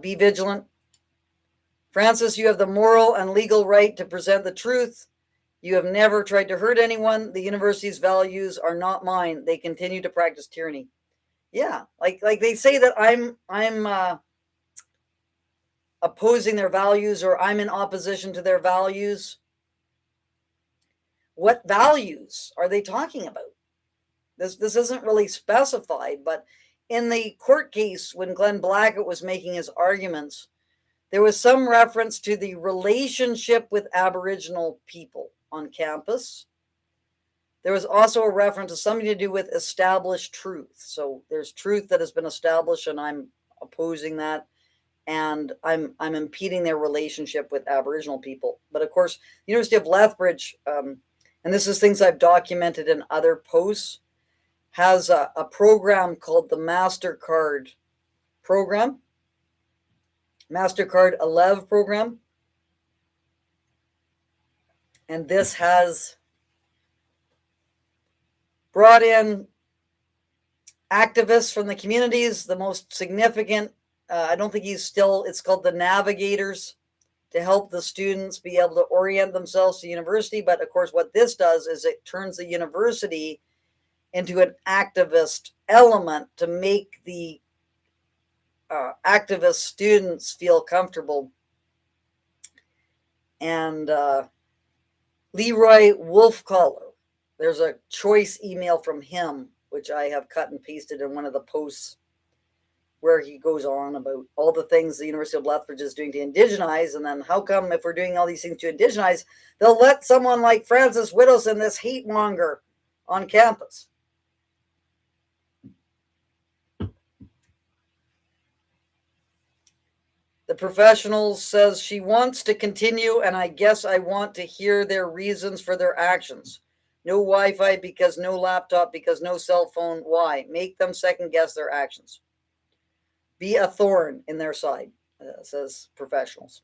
Be vigilant. Francis, you have the moral and legal right to present the truth. You have never tried to hurt anyone. The university's values are not mine. They continue to practice tyranny. Yeah, like they say that I'm opposing their values, or I'm in opposition to their values. What values are they talking about? This isn't really specified, but in the court case, when Glenn Blackett was making his arguments, there was some reference to the relationship with Aboriginal people on campus. There was also a reference to something to do with established truth. So there's truth that has been established, and I'm opposing that, and I'm impeding their relationship with Aboriginal people. But of course, the University of Lethbridge, and this is things I've documented in other posts, has a program called the MasterCard program, MasterCard 11 program. And this has brought in activists from the communities, the most significant. I don't think it's called the Navigators, to help the students be able to orient themselves to university. But of course, what this does is it turns the university into an activist element to make the activist students feel comfortable. And Leroy Wolfcaller, there's a choice email from him, which I have cut and pasted in one of the posts, where he goes on about all the things the University of Lethbridge is doing to indigenize, and then how come if we're doing all these things to indigenize, they'll let someone like Francis Widdowson, this hate monger, on campus. The professional says she wants to continue, and I guess I want to hear their reasons for their actions. No Wi-Fi because no laptop, because no cell phone. Why? Make them second guess their actions. be a thorn in their side, says professionals.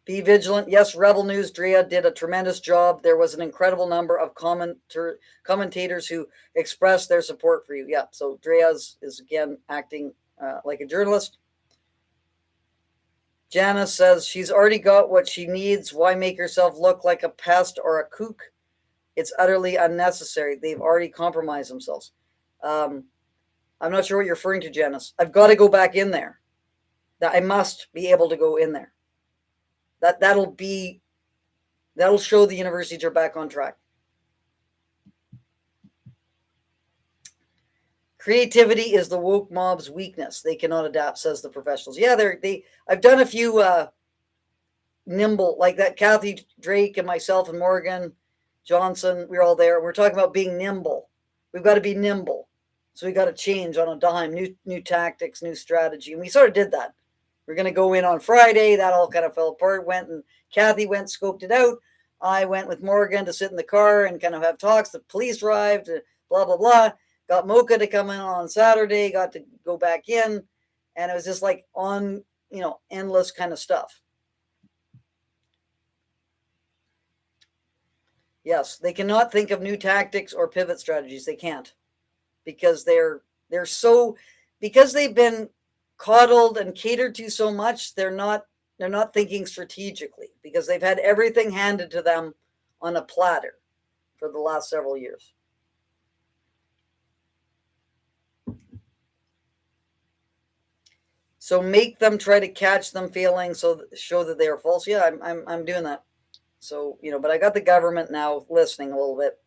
Be vigilant. Yes, Rebel News, Drea did a tremendous job. There was an incredible number of commentators who expressed their support for you. Yeah, so Drea is again acting like a journalist. Janice says she's already got what she needs. Why make herself look like a pest or a kook? It's utterly unnecessary. They've already compromised themselves. I'm not sure what you're referring to, Janice. I've got to go back in there. I must be able to go in there. That'll show the universities are back on track. Creativity is the woke mob's weakness. They cannot adapt, says the professionals. Yeah, I've done a few nimble, like that. Kathy Drake and myself and Morgan Johnson, we're all there. We're talking about being nimble. We've got to be nimble. So we got to change on a dime, new tactics, new strategy. And we sort of did that. We're going to go in on Friday. That all kind of fell apart. Kathy went, scoped it out. I went with Morgan to sit in the car and kind of have talks. The police arrived, blah, blah, blah. Got Mocha to come in on Saturday, got to go back in. And it was just like on, endless kind of stuff. Yes, they cannot think of new tactics or pivot strategies. They can't, because because they've been coddled and catered to so much. They're not thinking strategically, because they've had everything handed to them on a platter for the last several years. So make them try to catch them failing, so show that they are false. Yeah, I'm doing that. So, but I got the government now listening a little bit.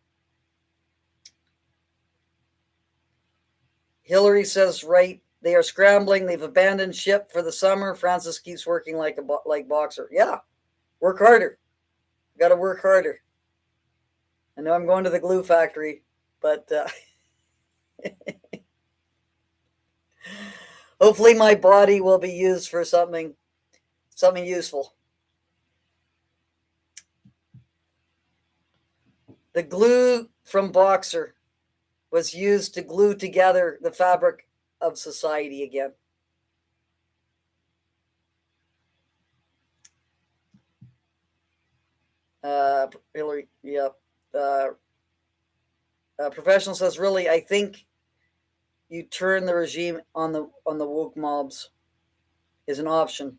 Hillary says, right, they are scrambling. They've abandoned ship for the summer. Francis keeps working like boxer. Yeah, work harder. Got to work harder. I know I'm going to the glue factory, but hopefully my body will be used for something useful. The glue from Boxer was used to glue together the fabric of society again. Hillary, yeah. Professional says, really, I think you turn the regime on the woke mobs is an option.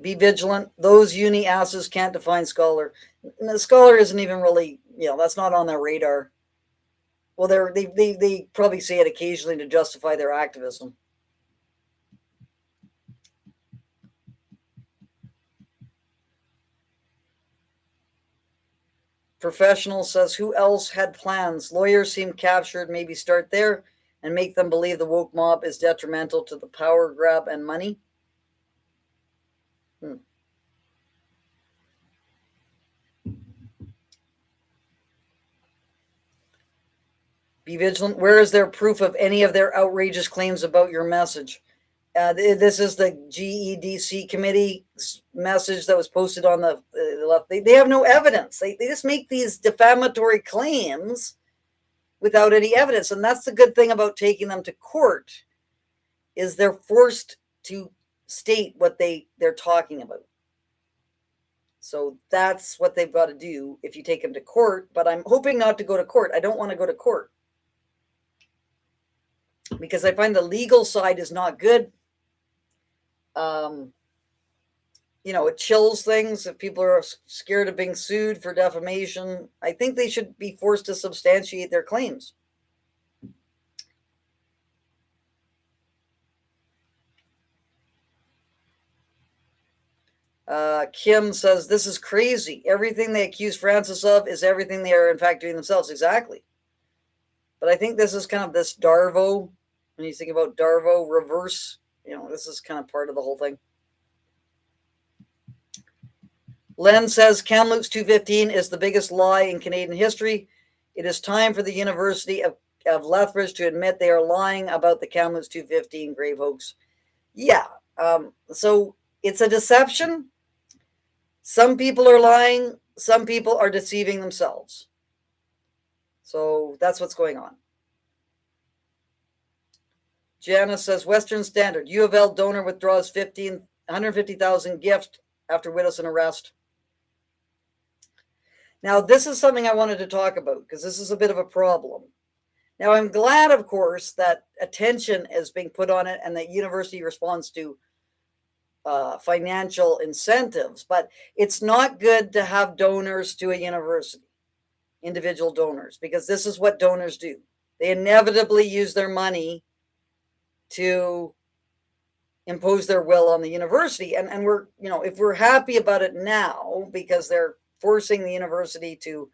Be vigilant. Those uni asses can't define scholar. And the scholar isn't even really, that's not on their radar. Well, they probably say it occasionally to justify their activism. Professional says, who else had plans? Lawyers seem captured. Maybe start there and make them believe the woke mob is detrimental to the power grab and money. Be vigilant. Where is there proof of any of their outrageous claims about your message? This is the GEDC committee message that was posted on the left. They have no evidence. They just make these defamatory claims without any evidence. And that's the good thing about taking them to court, is they're forced to state what they're talking about. So that's what they've got to do if you take them to court. But I'm hoping not to go to court. I don't want to go to court, because I find the legal side is not good. It chills things. If people are scared of being sued for defamation, I think they should be forced to substantiate their claims. Kim says, this is crazy. Everything they accuse Francis of is everything they are in fact doing themselves. Exactly. But I think this is kind of this Darvo, when you think about Darvo reverse, this is kind of part of the whole thing. Len says, Kamloops 215 is the biggest lie in Canadian history. It is time for the University of Lethbridge to admit they are lying about the Kamloops 215 grave hoax. Yeah. So it's a deception. Some people are lying. Some people are deceiving themselves. So that's what's going on. Janice says, Western Standard, U of L donor withdraws 150,000 gift after Widdowson arrest. Now, this is something I wanted to talk about because this is a bit of a problem. Now, I'm glad, of course, that attention is being put on it and that university responds to financial incentives, but it's not good to have donors to a university, individual donors, because this is what donors do. They inevitably use their money to impose their will on the university. And we're, if we're happy about it now because they're forcing the university to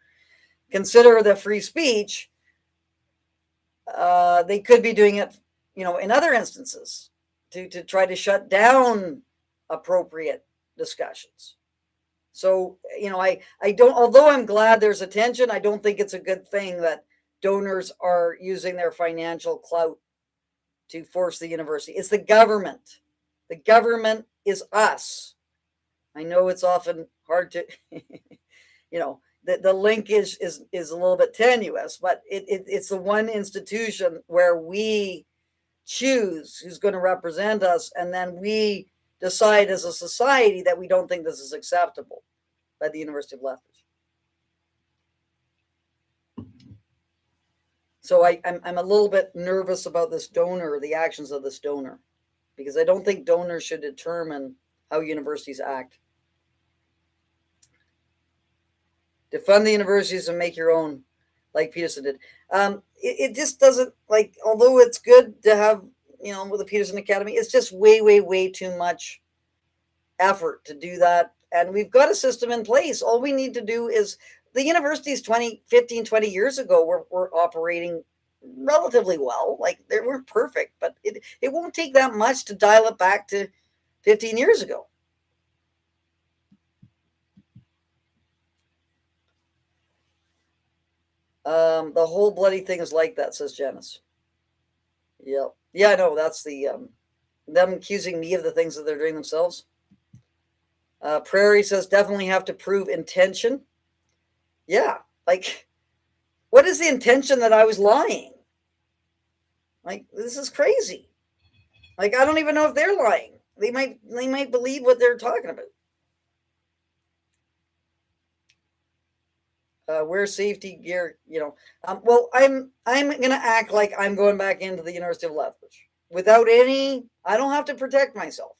consider the free speech, they could be doing it, in other instances to try to shut down appropriate discussions. So, I don't, although I'm glad there's attention, I don't think it's a good thing that donors are using their financial clout to force the university. It's the government. The government is us. I know it's often hard to, the link is a little bit tenuous, but it's the one institution where we choose who's going to represent us, and then we decide as a society that we don't think this is acceptable by the University of Lethbridge. So I'm a little bit nervous about this donor, the actions of this donor, because I don't think donors should determine how universities act. Defund the universities and make your own, like Peterson did. It just doesn't, although it's good to have, with the Peterson Academy, it's just way, way, way too much effort to do that. And we've got a system in place. All we need to do is, the universities 15, 20 years ago were operating relatively well. They weren't perfect, but it won't take that much to dial it back to 15 years ago. The whole bloody thing is like that, says Janice. Yep. Yeah, I know. That's them accusing me of the things that they're doing themselves. Prairie says, definitely have to prove intention. Yeah. What is the intention that I was lying? This is crazy. I don't even know if they're lying. They might believe what they're talking about. Wear safety gear, well, I'm going to act like I'm going back into the University of Lethbridge without I don't have to protect myself.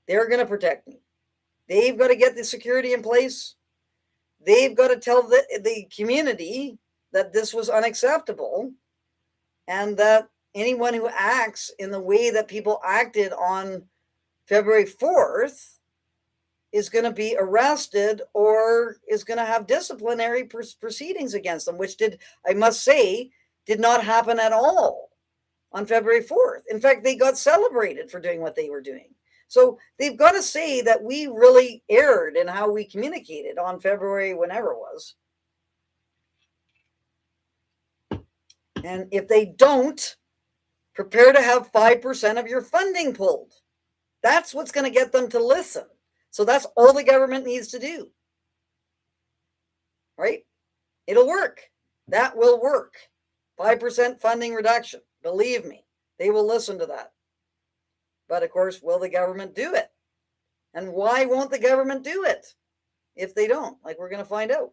They're going to protect me. They've got to get the security in place. They've got to tell the community that this was unacceptable, and that anyone who acts in the way that people acted on February 4th is going to be arrested or is going to have disciplinary proceedings against them, which I must say, did not happen at all on February 4th. In fact, they got celebrated for doing what they were doing. So they've got to say that we really erred in how we communicated on February, whenever it was. And if they don't, prepare to have 5% of your funding pulled. That's what's going to get them to listen. So that's all the government needs to do. Right? It'll work. That will work. 5% funding reduction. Believe me, they will listen to that. But of course, will the government do it? And why won't the government do it if they don't? We're going to find out.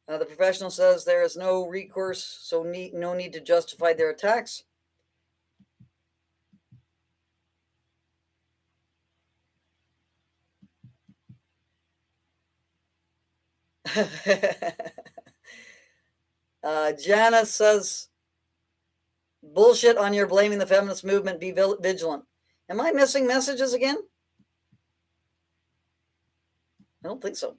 The professional says there is no recourse, so no need to justify their attacks. Janice says, bullshit on your blaming the feminist movement. Be vigilant. Am I missing messages again? I don't think so.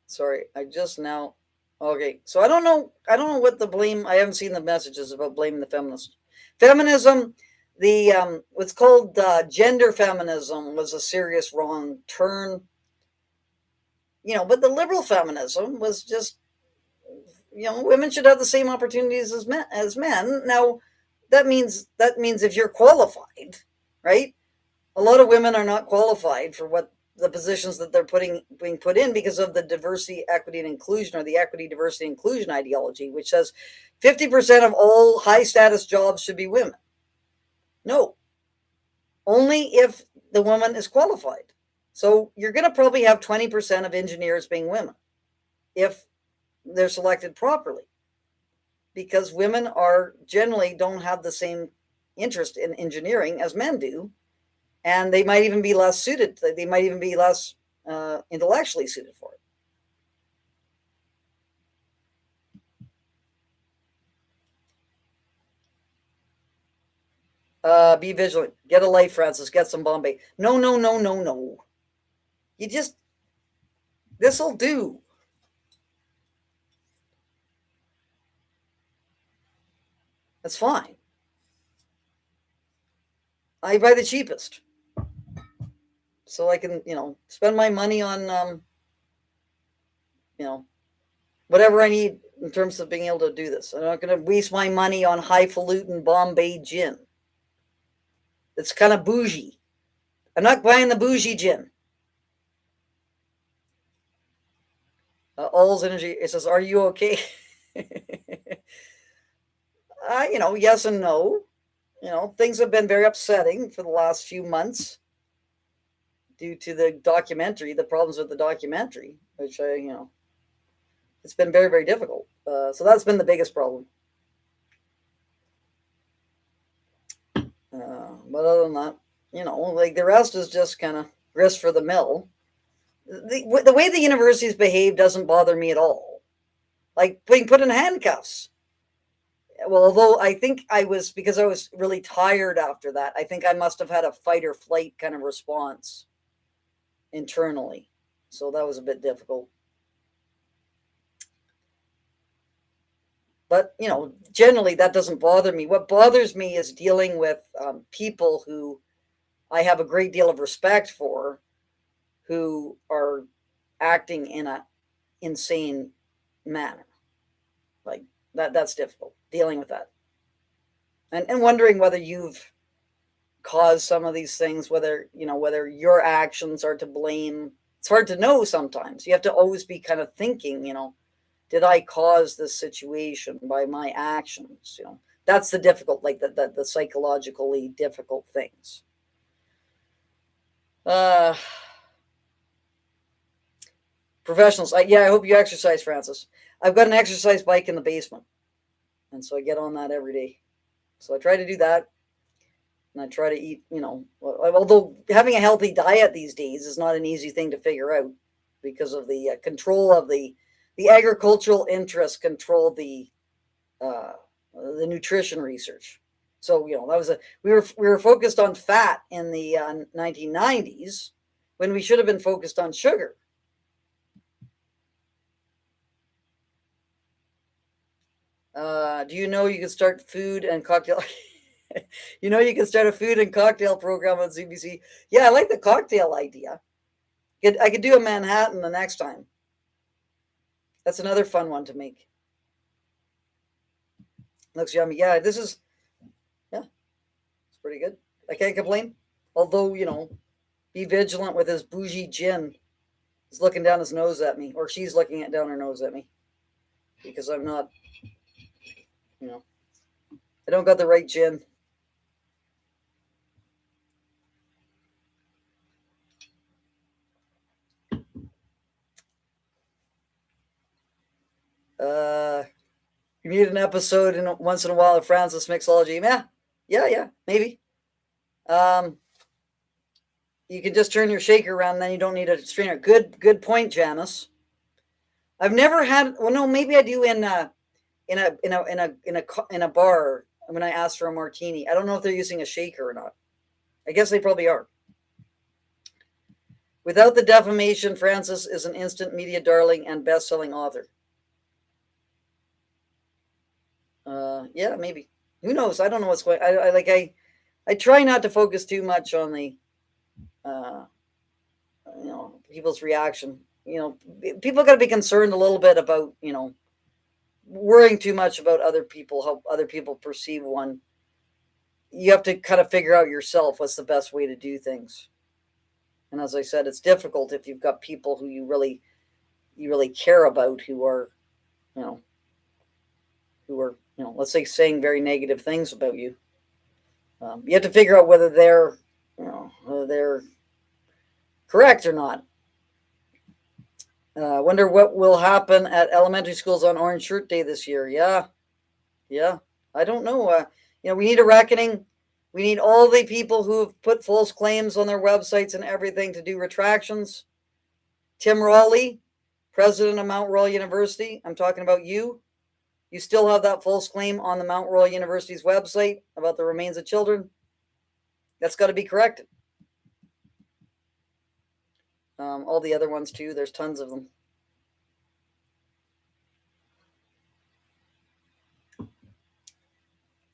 Sorry, I just now. Okay, so I don't know what the blame. I haven't seen the messages about blaming the feminists. Feminism, the what's called gender feminism was a serious wrong turn. But the liberal feminism was just women should have the same opportunities as men. Now, that means if you're qualified, right? A lot of women are not qualified for what the positions that they're being put in because of the diversity, equity, and inclusion, or the equity, diversity, inclusion ideology, which says 50% of all high status jobs should be women. No, only if the woman is qualified. So you're going to probably have 20% of engineers being women if they're selected properly, because women are generally don't have the same interest in engineering as men do, and they might even be less suited. They might even be less intellectually suited for it. Be vigilant. Get a life, Francis. Get some Bombay. No, no, no, no, no. You just, this'll do. That's fine. I buy the cheapest, so I can, spend my money on, whatever I need in terms of being able to do this. I'm not going to waste my money on highfalutin Bombay gin. It's kind of bougie. I'm not buying the bougie gin. All's energy. It says, "Are you okay?" Yes and no. Things have been very upsetting for the last few months due to the documentary, the problems with the documentary, which it's been very, very difficult. So that's been the biggest problem. But other than that, like the rest is just kind of grist for the mill. The way the universities behave doesn't bother me at all. Like being put in handcuffs. Well, although I think because I was really tired after that, I think I must have had a fight or flight kind of response internally. So that was a bit difficult. But, generally that doesn't bother me. What bothers me is dealing with people who I have a great deal of respect for, who are acting in a insane manner. Like that's difficult, dealing with that. And wondering whether you've caused some of these things, whether your actions are to blame. It's hard to know sometimes. You have to always be kind of thinking, did I cause this situation by my actions? That's the difficult, like the psychologically difficult things. Professionals. I hope you exercise, Francis. I've got an exercise bike in the basement, and so I get on that every day. So I try to do that, and I try to eat. Although having a healthy diet these days is not an easy thing to figure out because of the control of the agricultural interests control the nutrition research. So that was we were focused on fat in the 1990s when we should have been focused on sugar. Do you know you can start food and cocktail? You can start a food and cocktail program on CBC. Yeah, I like the cocktail idea. I could do a Manhattan the next time. That's another fun one to make. Looks yummy. Yeah, it's pretty good. I can't complain. Although, be vigilant with his bougie gin. He's looking down his nose at me, or she's looking down her nose at me, because I'm not, I don't got the right gin. You need an episode once in a while of Francis Mixology. Yeah, maybe. You can just turn your shaker around, and then you don't need a strainer. Good point, Janice. I've never had. Well, no, maybe I do in a bar when I ask for a martini. I don't know if they're using a shaker or not. I guess they probably are. Without the defamation, Francis is an instant media darling and best-selling author. Yeah, maybe. Who knows? I don't know what's going. I try not to focus too much on the, people's reaction. People got to be concerned a little bit about, worrying too much about other people, how other people perceive one. You have to kind of figure out yourself what's the best way to do things. And as I said, it's difficult if you've got people who you really care about, who are, you know, let's say saying very negative things about you. You have to figure out whether they're correct or not. Wonder what will happen at elementary schools on Orange Shirt Day this year. Yeah. I don't know. We need a reckoning. We need all the people who have put false claims on their websites and everything to do retractions. Tim Raleigh, president of Mount Royal University, I'm talking about you. You still have that false claim on the Mount Royal University's website about the remains of children. That's got to be corrected. All the other ones too. There's tons of them.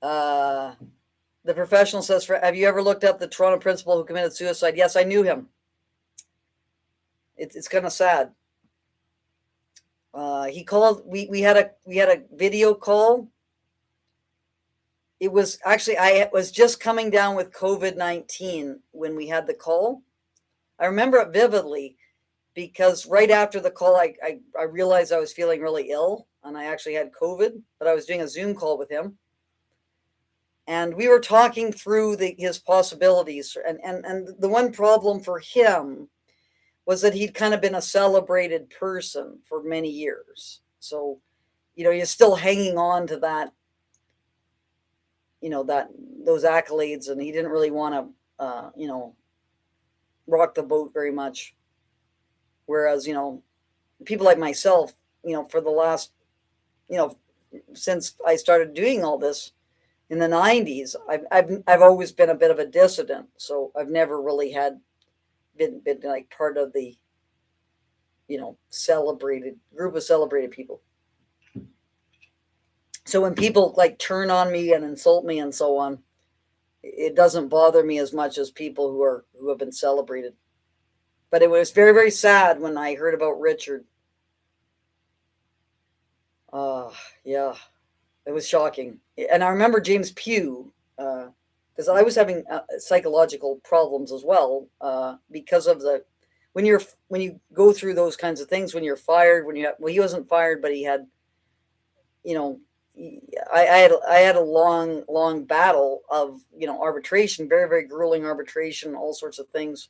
The professional says, have you ever looked up the Toronto principal who committed suicide? Yes, I knew him. It's kind of sad. He called. We had a video call. It was actually, I was just coming down with COVID-19 when we had the call. I remember it vividly because right after the call, I realized I was feeling really ill and I actually had COVID, but I was doing a Zoom call with him. And we were talking through his possibilities. And the one problem for him was that he'd kind of been a celebrated person for many years. So, you're still hanging on to that, those accolades, and he didn't really want to, rock the boat very much. Whereas, people like myself, for the last, since I started doing all this in the 90s, I've always been a bit of a dissident. So I've never really been like part of the, celebrated group of celebrated people. So when people like turn on me and insult me and so on, it doesn't bother me as much as people who have been celebrated. But it was very, very sad when I heard about Richard. Yeah, it was shocking. And I remember James Pugh, because I was having psychological problems as well, because of when you go through those kinds of things, when you're fired, he wasn't fired, but he had, I had a long battle of, arbitration, very, very grueling arbitration, all sorts of things.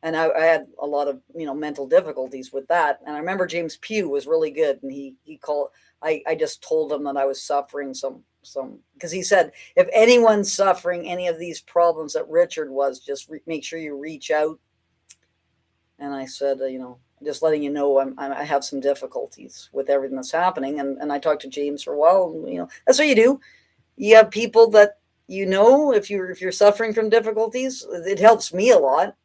And I had a lot of, mental difficulties with that. And I remember James Pugh was really good. And he called, I just told him that I was suffering some, because he said, if anyone's suffering any of these problems that Richard was, just make sure you reach out. And I said, just letting you know, I have some difficulties with everything that's happening. And I talked to James for a while. That's what you do. You have people that, if you're suffering from difficulties, it helps me a lot.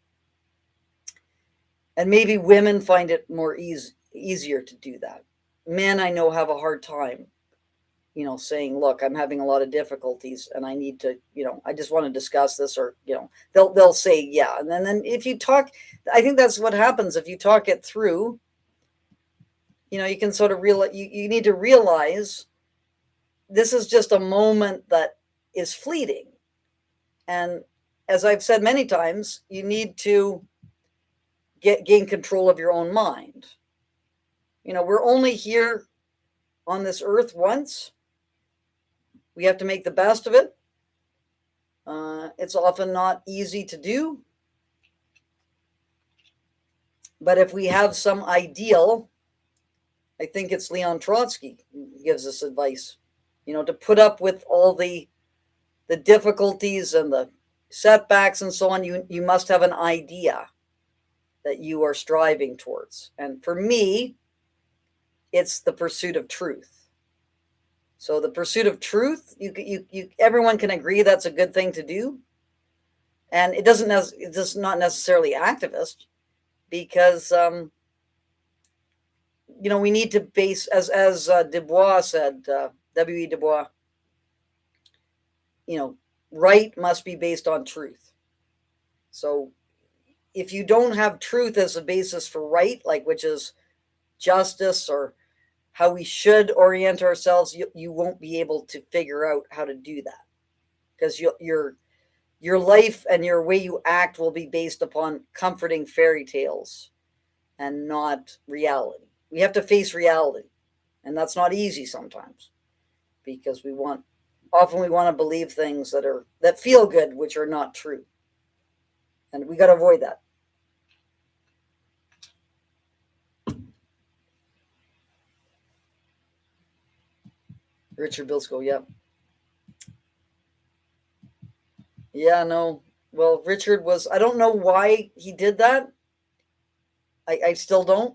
And maybe women find it more easier to do that. Men, I know, have a hard time, saying, look, I'm having a lot of difficulties and I need to, I just want to discuss this, or, they'll say, yeah. And then if you talk, I think that's what happens. If you talk it through, you can sort of realize, you need to realize this is just a moment that is fleeting. And as I've said many times, you need to gain control of your own mind. We're only here on this earth once. We have to make the best of it. It's often not easy to do. But if we have some ideal, I think it's Leon Trotsky who gives us advice, to put up with all the difficulties and the setbacks and so on. You must have an idea that you are striving towards. And for me, it's the pursuit of truth. So the pursuit of truth, everyone can agree that's a good thing to do. And it's not necessarily activist, because, we need to base, as Du Bois said, W.E. Du Bois, right must be based on truth. So if you don't have truth as a basis for right, which is justice or how we should orient ourselves, you won't be able to figure out how to do that, because your life and your way you act will be based upon comforting fairy tales and not reality. We have to face reality, and that's not easy sometimes, because we want to believe things that feel good, which are not true, and we got to avoid that. Richard Bilsko, yeah. Yeah, no. Well, Richard was, I don't know why he did that. I still don't.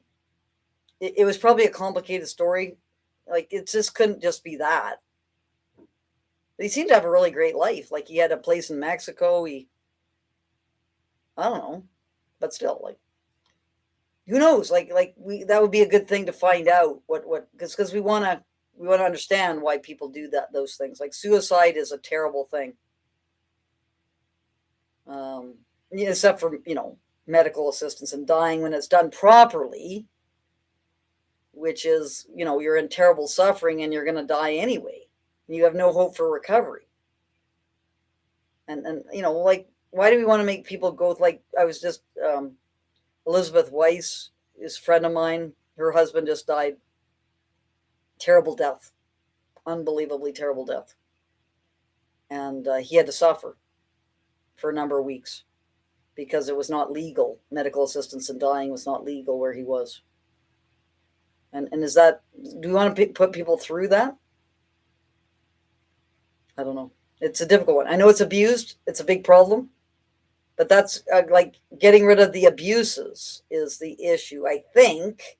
It was probably a complicated story. Like, it just couldn't just be that. But he seemed to have a really great life. Like, he had a place in Mexico. I don't know. But still, like, who knows? That would be a good thing to find out because we want to understand why people do those things. Like, suicide is a terrible thing. Except for, medical assistance and dying when it's done properly, which is, you're in terrible suffering and you're going to die anyway. You have no hope for recovery. And like, why do we want to make people go, like, I was just, Elizabeth Weiss is a friend of mine. Her husband just died. Terrible death. Unbelievably terrible death. And he had to suffer for a number of weeks because it was not legal. Medical assistance in dying was not legal where he was. And is that, do we want to put people through that? I don't know. It's a difficult one. I know it's abused. It's a big problem. But that's like getting rid of the abuses is the issue, I think,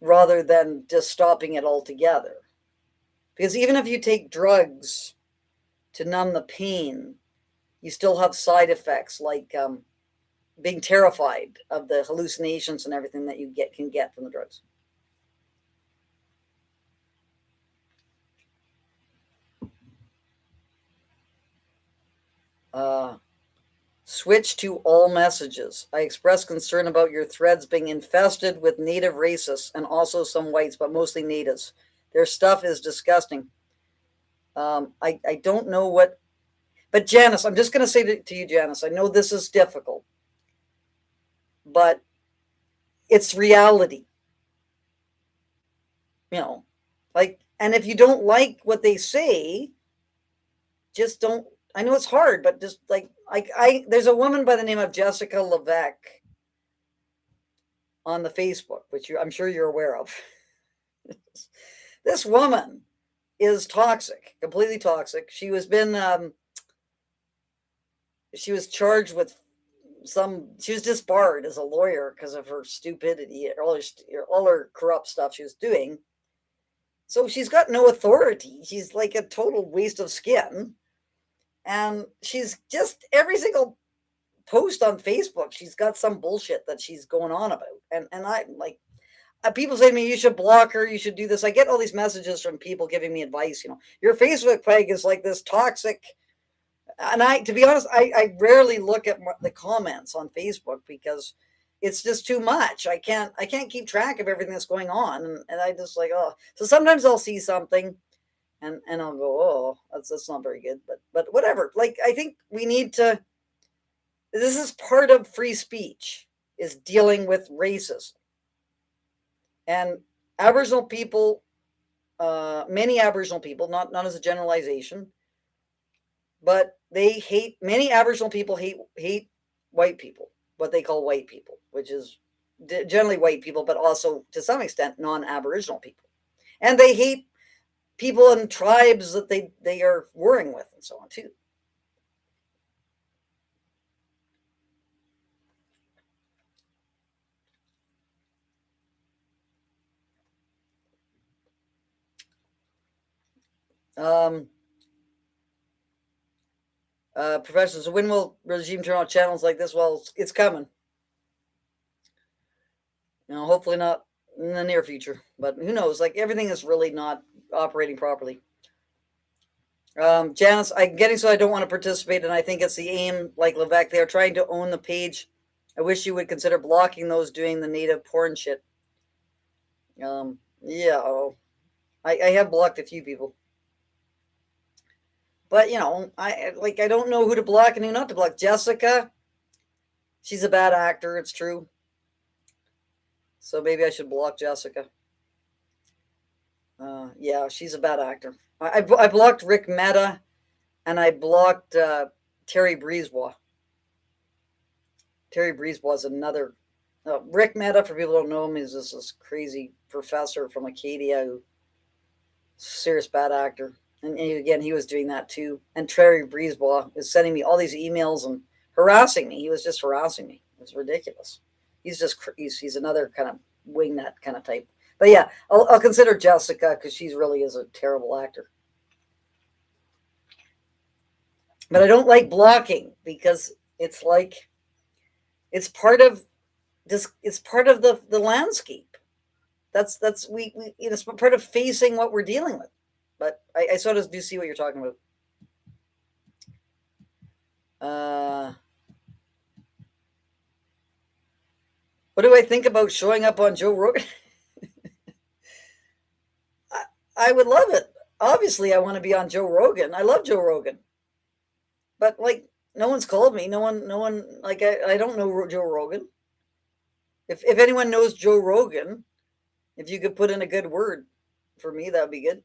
rather than just stopping it altogether. Because even if you take drugs to numb the pain, you still have side effects like being terrified of the hallucinations and everything that you can get from the drugs. Switch to all messages. I express concern about your threads being infested with native racists and also some whites, but mostly natives. Their stuff is disgusting. I don't know what, but Janice, I'm just going to say to you, Janice, I know this is difficult, but it's reality. And if you don't like what they say, just don't. I know it's hard, but just there's a woman by the name of Jessica Levesque on the Facebook, which I'm sure you're aware of. This woman is toxic, completely toxic. She was charged with she was disbarred as a lawyer because of her stupidity, all her corrupt stuff she was doing. So she's got no authority. She's like a total waste of skin. And she's just, every single post on Facebook, she's got some bullshit that she's going on about. And I like, people say to me, you should block her, you should do this. I get all these messages from people giving me advice. Your Facebook page is like this toxic. And to be honest, I rarely look at the comments on Facebook because it's just too much. I can't keep track of everything that's going on. And I just like, oh, so sometimes I'll see something and I'll go, oh, that's not very good, but whatever. Like, I think we need to, this is part of free speech, is dealing with racism. And Aboriginal people, many Aboriginal people, not as a generalization, but many Aboriginal people hate white people, what they call white people, which is generally white people, but also to some extent non-Aboriginal people. And they hate people in tribes that they are warring with and so on too. Professor, so when will regime turn on channels like this? Well, it's coming. Hopefully not in the near future, but who knows? Like, everything is really not operating properly. Janice, I'm getting so I don't want to participate, and I think it's the aim, like Levesque, they're trying to own the page. I wish you would consider blocking those doing the native porn shit. Yeah, I have blocked a few people. But I don't know who to block and who not to block. Jessica, she's a bad actor, it's true. So maybe I should block Jessica. Yeah, she's a bad actor. I blocked Rick Mehta, and I blocked Terry Breezebois. Terry Breezebois is another. Rick Mehta, for people who don't know him, is this crazy professor from Acadia who serious bad actor. And again, he was doing that too. And Terry Breezebois is sending me all these emails and harassing me. He was just harassing me. It was ridiculous. He's another kind of wingnut kind of type. But yeah, I'll consider Jessica because she really is a terrible actor. But I don't like blocking because it's like it's part of this. It's part of the landscape. That's we it's part of facing what we're dealing with. But I sort of do see what you're talking about. What do I think about showing up on Joe Rogan? I would love it. Obviously, I want to be on Joe Rogan. I love Joe Rogan. But like, no one's called me. No one. Like, I don't know Joe Rogan. If anyone knows Joe Rogan, if you could put in a good word for me, that would be good.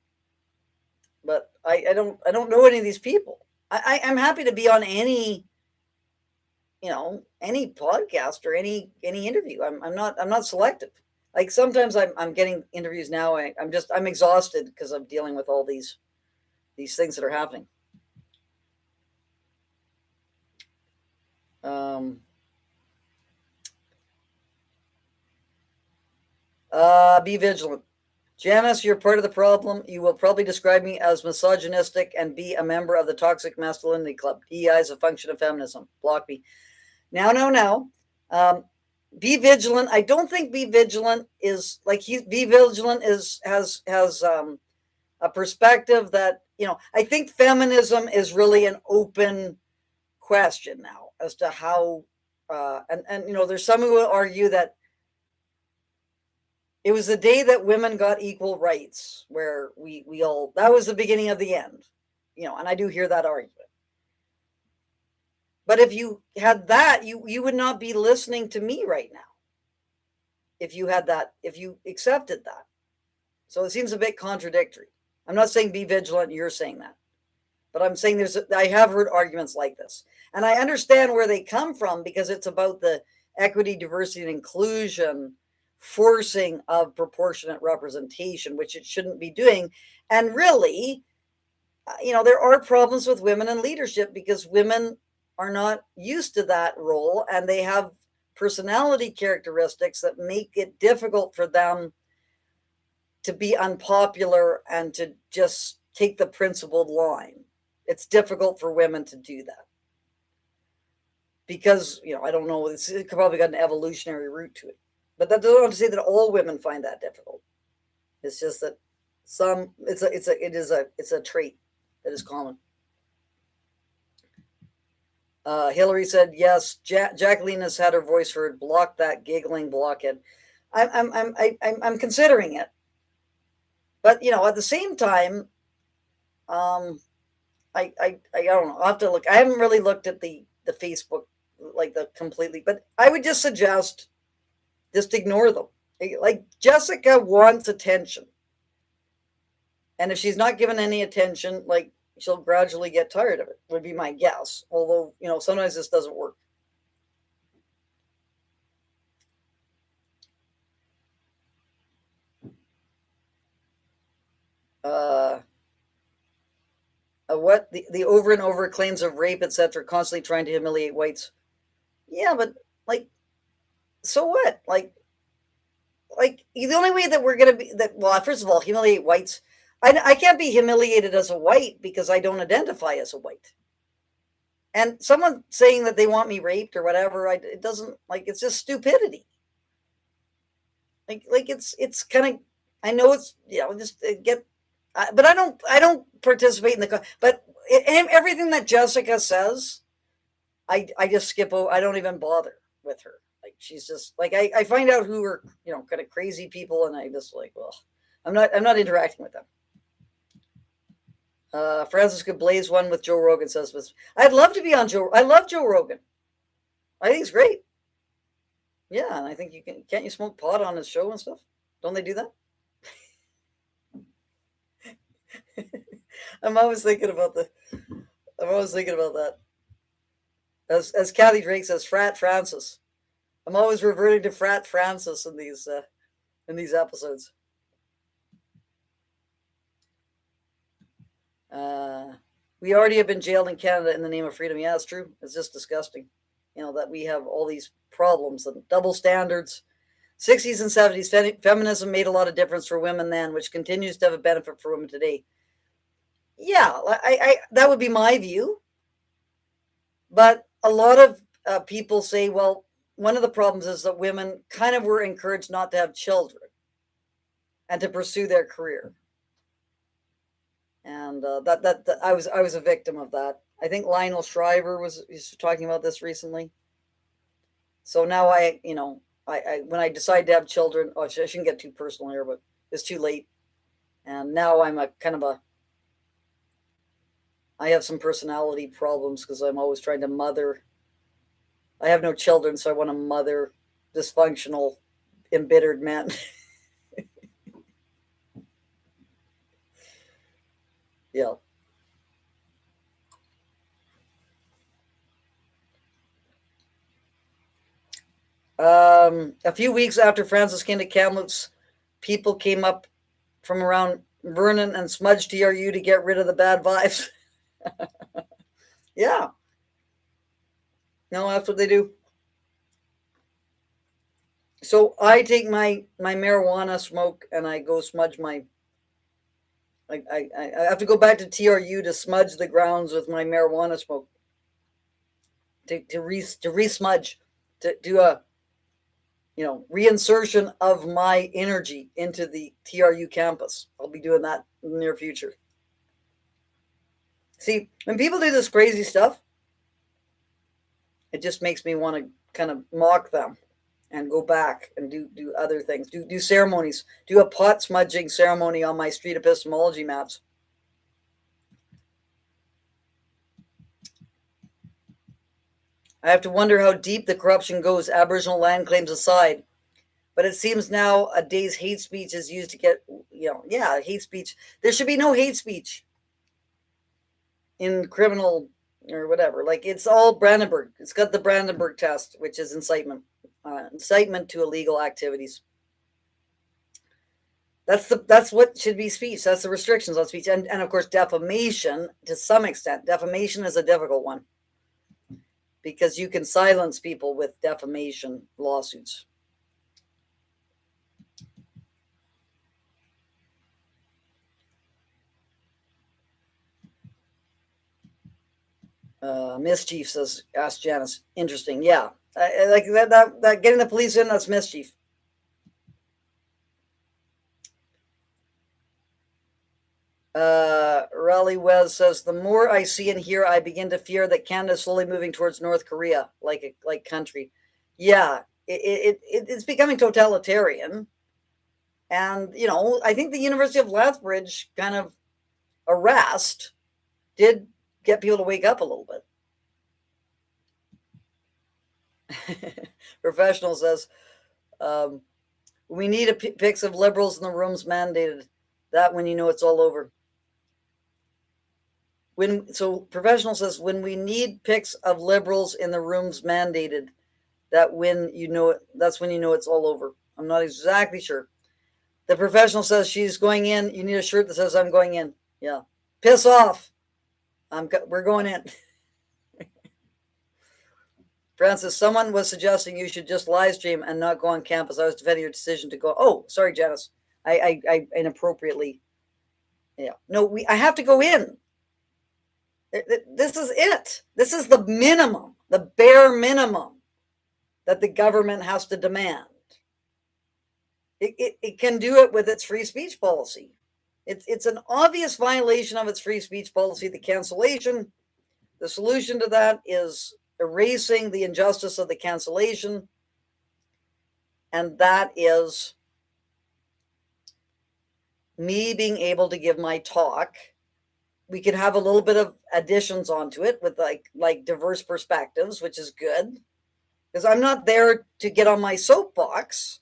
But I don't know any of these people. I'm happy to be on any any podcast or any interview. I'm not selective. Like sometimes I'm getting interviews now. I'm exhausted because I'm dealing with all these things that are happening. Be vigilant. Janice, you're part of the problem. You will probably describe me as misogynistic and be a member of the toxic masculinity club. DEI is a function of feminism. Block me. Now. Be vigilant. I don't think be vigilant is like be vigilant has a perspective that I think feminism is really an open question now as to how and there's some who will argue that it was the day that women got equal rights where we all that was the beginning of the end, and I do hear that argument. But if you had that, you would not be listening to me right now. If you had that, if you accepted that. So it seems a bit contradictory. I'm not saying be vigilant, you're saying that. But I'm saying I have heard arguments like this. And I understand where they come from because it's about the equity, diversity, and inclusion forcing of proportionate representation, which it shouldn't be doing. And really, there are problems with women in leadership because women are not used to that role and they have personality characteristics that make it difficult for them to be unpopular and to just take the principled line. It's difficult for women to do that because, I don't know, it's probably got an evolutionary root to it. But that doesn't want to say that all women find that difficult. It's just that it's a trait that is common. Hillary said yes. Jacqueline has had her voice heard. Block that giggling blockhead. I'm considering it, but at the same time, I don't know. I'll have to look. I haven't really looked at the Facebook like the completely, but I would just suggest just ignore them. Like Jessica wants attention, and if she's not given any attention, like she'll gradually get tired of it, would be my guess. Although, sometimes this doesn't work. What the over and over claims of rape, etc., constantly trying to humiliate whites. Yeah, but like, so what? Like the only way that we're gonna be that. Well, first of all, humiliate whites. I can't be humiliated as a white because I don't identify as a white. And someone saying that they want me raped or whatever, it doesn't, like, it's just stupidity. Like it's kind of, I know it's, just but I don't participate in but everything that Jessica says, I just skip over. I don't even bother with her. Like, she's just like, I find out who are, kind of crazy people, and I just like, well, I'm not interacting with them. Francis could blaze one with Joe Rogan, says, I'd love to be on Joe. I love Joe Rogan. I think it's great. Yeah, and I think can't you smoke pot on his show and stuff? Don't they do that? I'm always thinking about that. As Kathy Drake says, Frat Francis. I'm always reverting to Frat Francis in these episodes. We already have been jailed in Canada in the name of freedom. Yeah, it's true. It's just disgusting, that we have all these problems and double standards. 60s and 70s, feminism made a lot of difference for women then, which continues to have a benefit for women today. Yeah, I that would be my view. But a lot of people say, well, one of the problems is that women kind of were encouraged not to have children and to pursue their career. And that I was a victim of that. I think Lionel Shriver was talking about this recently. So now I when I decide to have children, I shouldn't get too personal here, but it's too late. And now I'm a kind of I have some personality problems because I'm always trying to mother. I have no children, so I want to mother dysfunctional, embittered men. Yeah. A few weeks after Francis came to Kamloops, people came up from around Vernon and smudged TRU to get rid of the bad vibes. Yeah. No, that's what they do. So I take my marijuana smoke and I go smudge my. I have to go back to TRU to smudge the grounds with my marijuana smoke. To re-smudge, to do a reinsertion of my energy into the TRU campus. I'll be doing that in the near future. See, when people do this crazy stuff, it just makes me want to kind of mock them and go back and do other things, do ceremonies, do a pot smudging ceremony on my street epistemology maps. I have to wonder how deep the corruption goes, Aboriginal land claims aside. But it seems nowadays hate speech is used to get, hate speech. There should be no hate speech in criminal or whatever. Like, it's all Brandenburg. It's got the Brandenburg test, which is incitement to illegal activities. That's what should be speech. That's the restrictions on speech. And of course, defamation, to some extent. Defamation is a difficult one because you can silence people with defamation lawsuits. Mischief says, ask Janice. Interesting. Yeah. Like that getting the police in, that's mischief. Raleigh Wes says, the more I see and hear, I begin to fear that Canada is slowly moving towards North Korea, like country. Yeah, it's becoming totalitarian. And, I think the University of Lethbridge kind of arrest did get people to wake up a little bit. Professional says, we need a pics of liberals in the rooms mandated. That when it's all over. So Professional says, when we need pics of liberals in the rooms mandated, that's when it's all over. I'm not exactly sure. The Professional says she's going in. You need a shirt that says I'm going in. Yeah. Piss off. We're going in. Francis, someone was suggesting you should just live stream and not go on campus. I was defending your decision to go. Oh, sorry, Janice. I inappropriately. Yeah. No, I have to go in. This is it. This is the minimum, the bare minimum that the government has to demand. It can do it with its free speech policy. It's an obvious violation of its free speech policy, the cancellation. The solution to that is erasing the injustice of the cancellation and that is me being able to give my talk. We can have a little bit of additions onto it with like diverse perspectives, which is good, because I'm not there to get on my soapbox.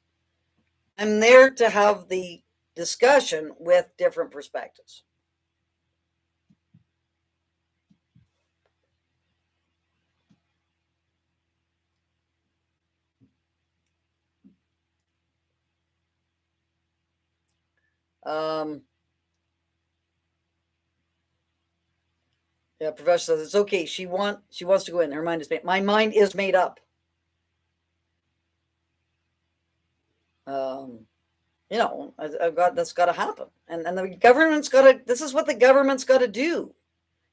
I'm there to have the discussion with different perspectives. Yeah, professor says it's okay. She wants to go in. Her mind is made. My mind is made up. You know, I've got that's got to happen, and the government's got to. This is what the government's got to do.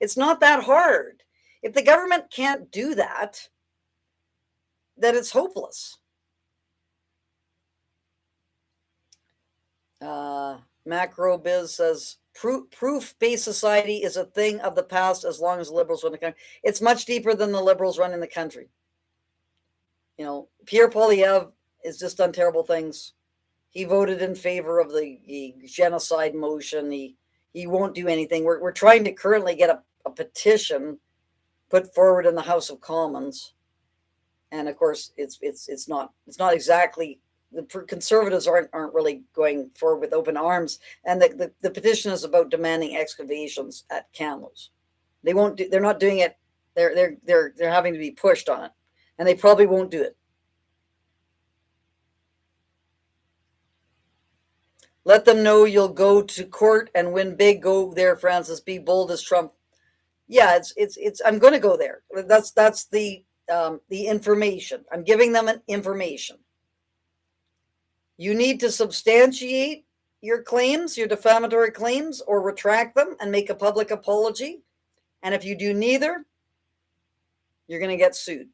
It's not that hard. If the government can't do that, then it's hopeless. Macro Biz says proof-based society is a thing of the past as long as the liberals run the country. It's much deeper than the liberals running the country. You know, Pierre Poilievre has just done terrible things. He voted in favor of the genocide motion. He won't do anything. We're trying to currently get a petition put forward in the House of Commons, and of course it's not exactly. The conservatives aren't really going forward with open arms, and the petition is about demanding excavations at Kamloops. They won't do. They're not doing it. They're having to be pushed on it, and they probably won't do it. Let them know you'll go to court and win big. Go there, Francis. Be bold as Trump. Yeah, it's. I'm going to go there. That's the information. I'm giving them an information. You need to substantiate your claims, your defamatory claims, or retract them and make a public apology. And if you do neither, you're going to get sued.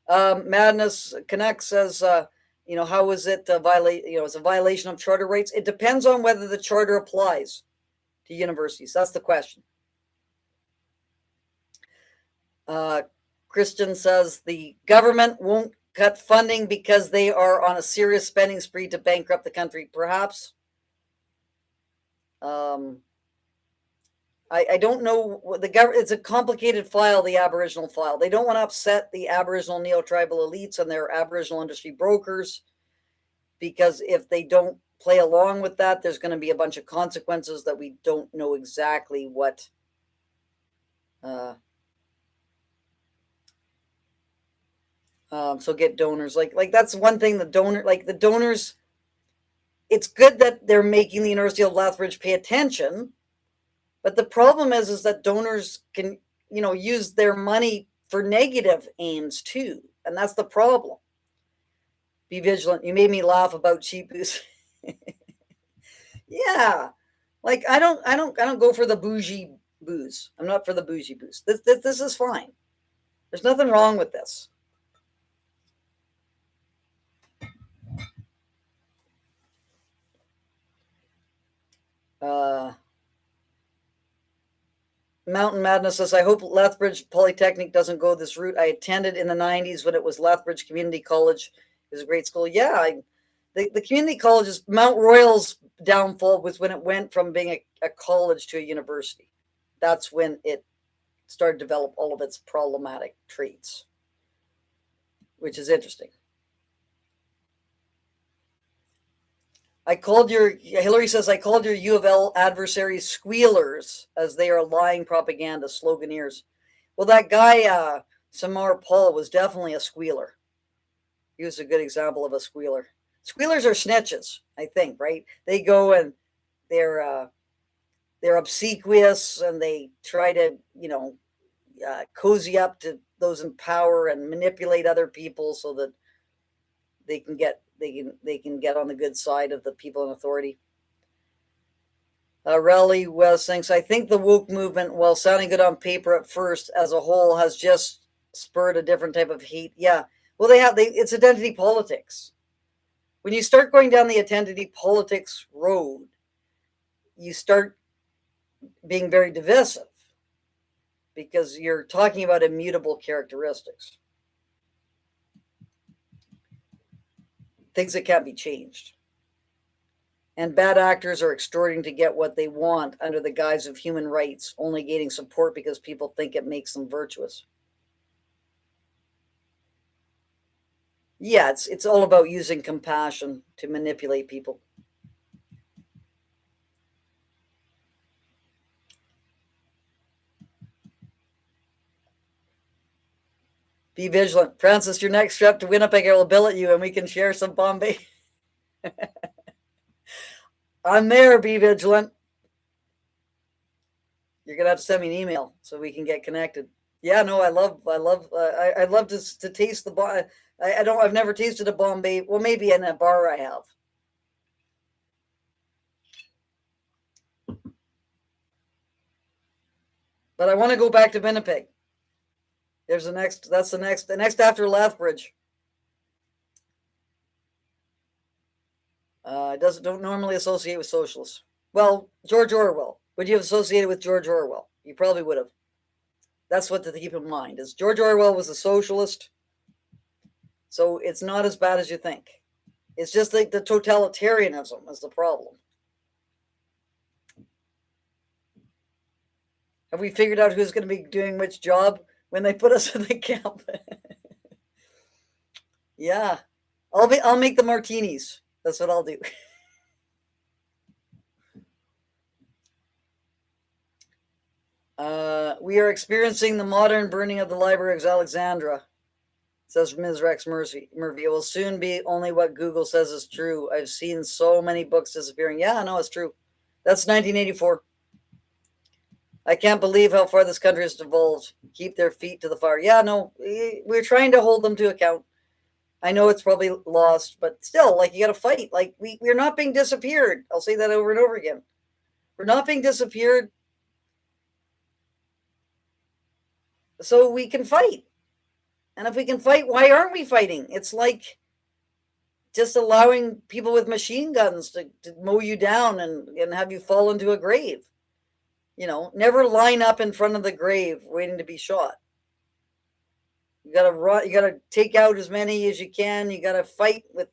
Madness Connect says, how is it violate? It's a violation of charter rights. It depends on whether the charter applies to universities. That's the question. Christian says the government won't cut funding because they are on a serious spending spree to bankrupt the country. Perhaps. I don't know what the government. It's a complicated file, the Aboriginal file. They don't want to upset the Aboriginal neo-tribal elites and their Aboriginal industry brokers, because if they don't play along with that, there's going to be a bunch of consequences that we don't know exactly what. So get donors. Like that's one thing. The donors. It's good that they're making the University of Lethbridge pay attention. But the problem is that donors can, use their money for negative aims too, and that's the problem. Be vigilant. You made me laugh about cheap booze. Yeah, like I don't go for the bougie booze. I'm not for the bougie booze. This is fine. There's nothing wrong with this. Mountain Madness says, I hope Lethbridge Polytechnic doesn't go this route. I attended in the 90s when it was Lethbridge Community College. It was a great school. Yeah, the community colleges, Mount Royal's downfall was when it went from being a college to a university. That's when it started to develop all of its problematic traits, which is interesting. Hillary says, I called your U of L adversaries squealers as they are lying propaganda sloganeers. Well, that guy, Samar Paul, was definitely a squealer. He was a good example of a squealer. Squealers are snitches, I think, right? They go and they're obsequious and they try to, cozy up to those in power and manipulate other people so that they can get on the good side of the people in authority. Raleigh West thinks, I think the woke movement, while sounding good on paper at first, as a whole, has just spurred a different type of hate. Yeah, well, it's identity politics. When you start going down the identity politics road, you start being very divisive. because you're talking about immutable characteristics, things that can't be changed. And bad actors are extorting to get what they want under the guise of human rights, only gaining support because people think it makes them virtuous. Yeah, it's all about using compassion to manipulate people. Be vigilant. Francis, your next trip to Winnipeg, I will bill at you and we can share some Bombay. I'm there, be vigilant. You're gonna have to send me an email so we can get connected. Yeah, no, I'd love to taste the bar. I've never tasted a Bombay. Well, maybe in a bar I have. But I want to go back to Winnipeg. That's the next after Lethbridge. Don't normally associate with socialists. Well, George Orwell. Would you have associated with George Orwell? You probably would have. That's what to keep in mind. Is George Orwell was a socialist, so it's not as bad as you think. It's just like the totalitarianism is the problem. Have we figured out who's going to be doing which job when they put us in the camp? Yeah, I'll make the martinis. That's what I'll do. We are experiencing the modern burning of the Library of Alexandria, says Ms. Rex Murphy. It will soon be only what Google says is true. I've seen so many books disappearing. Yeah, I know it's true. That's 1984. I can't believe how far this country has devolved. Keep their feet to the fire. Yeah, no, we're trying to hold them to account. I know it's probably lost, but still, like, you got to fight. Like, we're not being disappeared. I'll say that over and over again. We're not being disappeared, so we can fight. And if we can fight, why aren't we fighting? It's like just allowing people with machine guns to mow you down and have you fall into a grave. You know, never line up in front of the grave waiting to be shot. You gotta run. You gotta take out as many as you can. You gotta fight with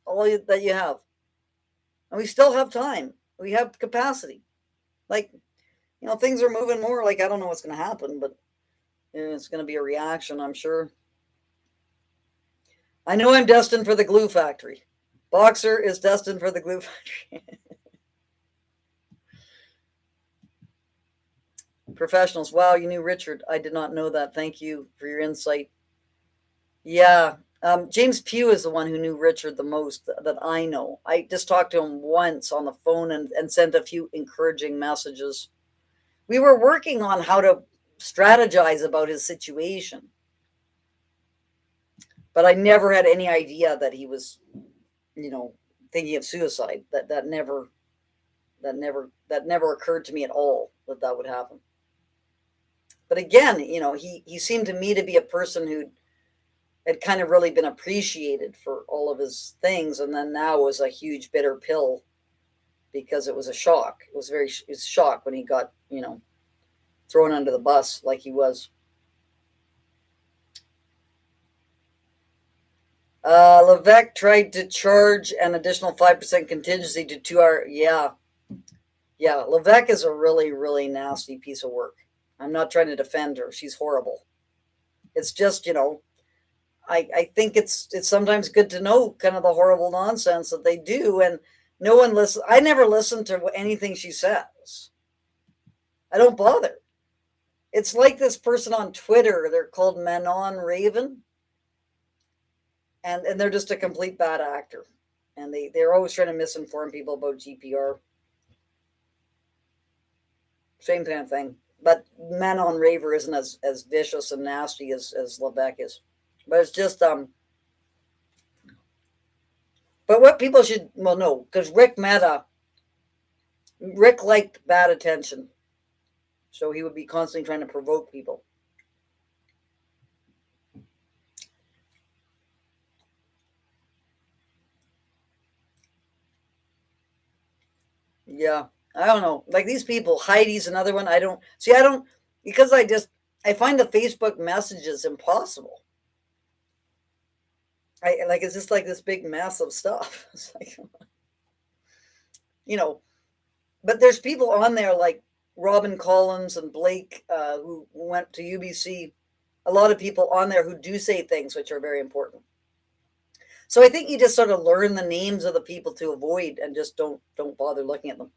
all that you have. And we still have time. We have capacity. Like, you know, things are moving more. Like, I don't know what's going to happen, but it's going to be a reaction, I'm sure. I know I'm destined for the glue factory. Boxer is destined for the glue factory. Professionals. Wow, you knew Richard. I did not know that. Thank you for your insight. Yeah. James Pugh is the one who knew Richard the most that I know. I just talked to him once on the phone and sent a few encouraging messages. We were working on how to strategize about his situation, but I never had any idea that he was, you know, thinking of suicide. That never occurred to me at all that would happen. But again, you know, he seemed to me to be a person who had kind of really been appreciated for all of his things, and then now was a huge bitter pill because it was a shock. It was a shock when he got, you know, thrown under the bus like he was. Levesque tried to charge an additional 5% contingency to 2 hour. Yeah. Levesque is a really, really nasty piece of work. I'm not trying to defend her. She's horrible. It's just, you know, I think it's sometimes good to know kind of the horrible nonsense that they do, and no one listens. I never listen to anything she says. I don't bother. It's like this person on Twitter. They're called Manon Raven, and they're just a complete bad actor, and they're always trying to misinform people about GPR. Same kind of thing. But Manon Raver isn't as vicious and nasty as Levesque is. But it's just but what people should know, because Rick liked bad attention, so he would be constantly trying to provoke people. Yeah, I don't know. Like these people, Heidi's another one. I don't, because I just I find the Facebook messages impossible. It's just like this big mess of stuff. It's like, you know, but there's people on there like Robin Collins and Blake, who went to UBC. A lot of people on there who do say things which are very important. So I think you just sort of learn the names of the people to avoid and just don't bother looking at them.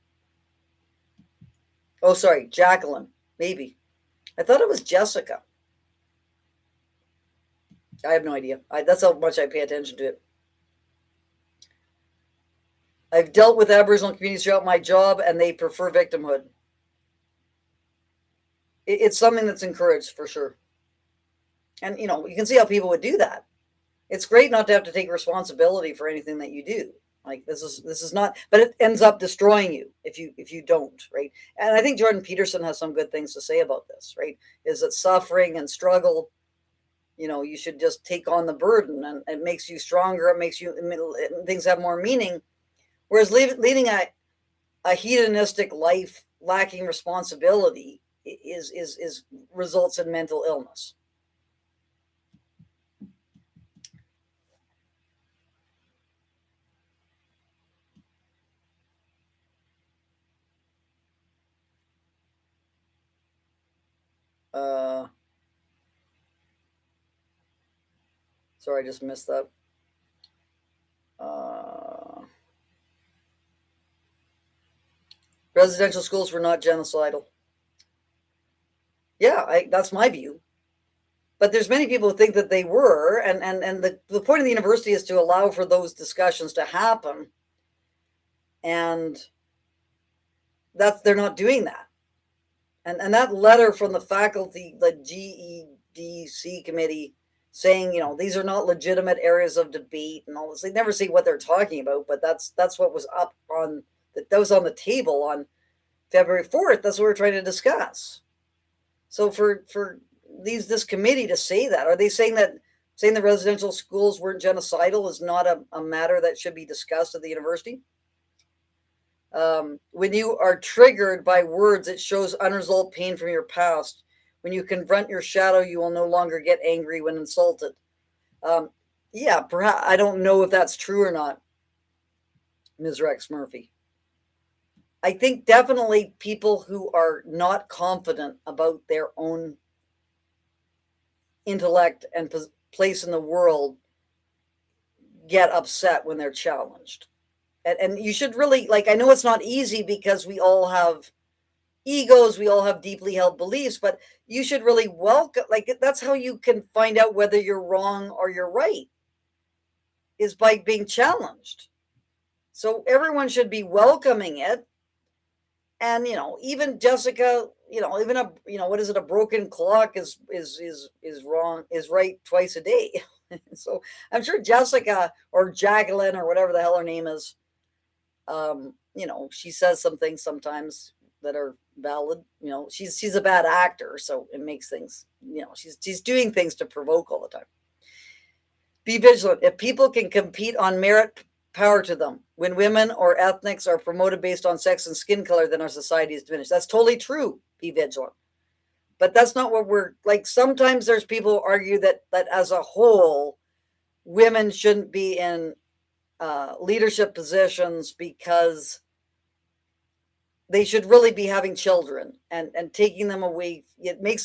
Oh, sorry, Jacqueline, maybe. I thought it was Jessica. I have no idea. That's how much I pay attention to it. I've dealt with Aboriginal communities throughout my job, and they prefer victimhood. It's something that's encouraged for sure. And, you can see how people would do that. It's great not to have to take responsibility for anything that you do. Like this is not, but it ends up destroying you if you don't, right? And I think Jordan Peterson has some good things to say about this, right? Is that suffering and struggle, you should just take on the burden, and it makes you stronger. It makes you, things have more meaning. Whereas leading a hedonistic life lacking responsibility is results in mental illness. Sorry, I just missed that. Residential schools were not genocidal. Yeah, that's my view. But there's many people who think that they were, and the point of the university is to allow for those discussions to happen, and they're not doing that. And that letter from the faculty, the GEDC committee, saying, these are not legitimate areas of debate and all this. They never say what they're talking about, but that's what was up on that was on the table on February 4th. That's what we're trying to discuss. So for this committee to say that, are they saying that saying the residential schools weren't genocidal is not a matter that should be discussed at the university? When you are triggered by words, it shows unresolved pain from your past. When you confront your shadow, you will no longer get angry when insulted. Yeah, perhaps. I don't know if that's true or not, Ms. Rex Murphy. I think definitely people who are not confident about their own intellect and place in the world get upset when they're challenged. And you should really, I know it's not easy because we all have egos, we all have deeply held beliefs, but you should really welcome, that's how you can find out whether you're wrong or you're right, is by being challenged. So everyone should be welcoming it. And, even Jessica, even what is it? A broken clock is wrong, is right twice a day. So I'm sure Jessica or Jacqueline or whatever the hell her name is, she says some things sometimes that are valid. She's a bad actor, so it makes things, she's doing things to provoke all the time. Be vigilant. If people can compete on merit, power to them. When women or ethnics are promoted based on sex and skin color, then our society is diminished. That's totally true. Be vigilant. But that's not what we're like. Sometimes there's people who argue that as a whole, women shouldn't be in leadership positions because they should really be having children and taking them away. It takes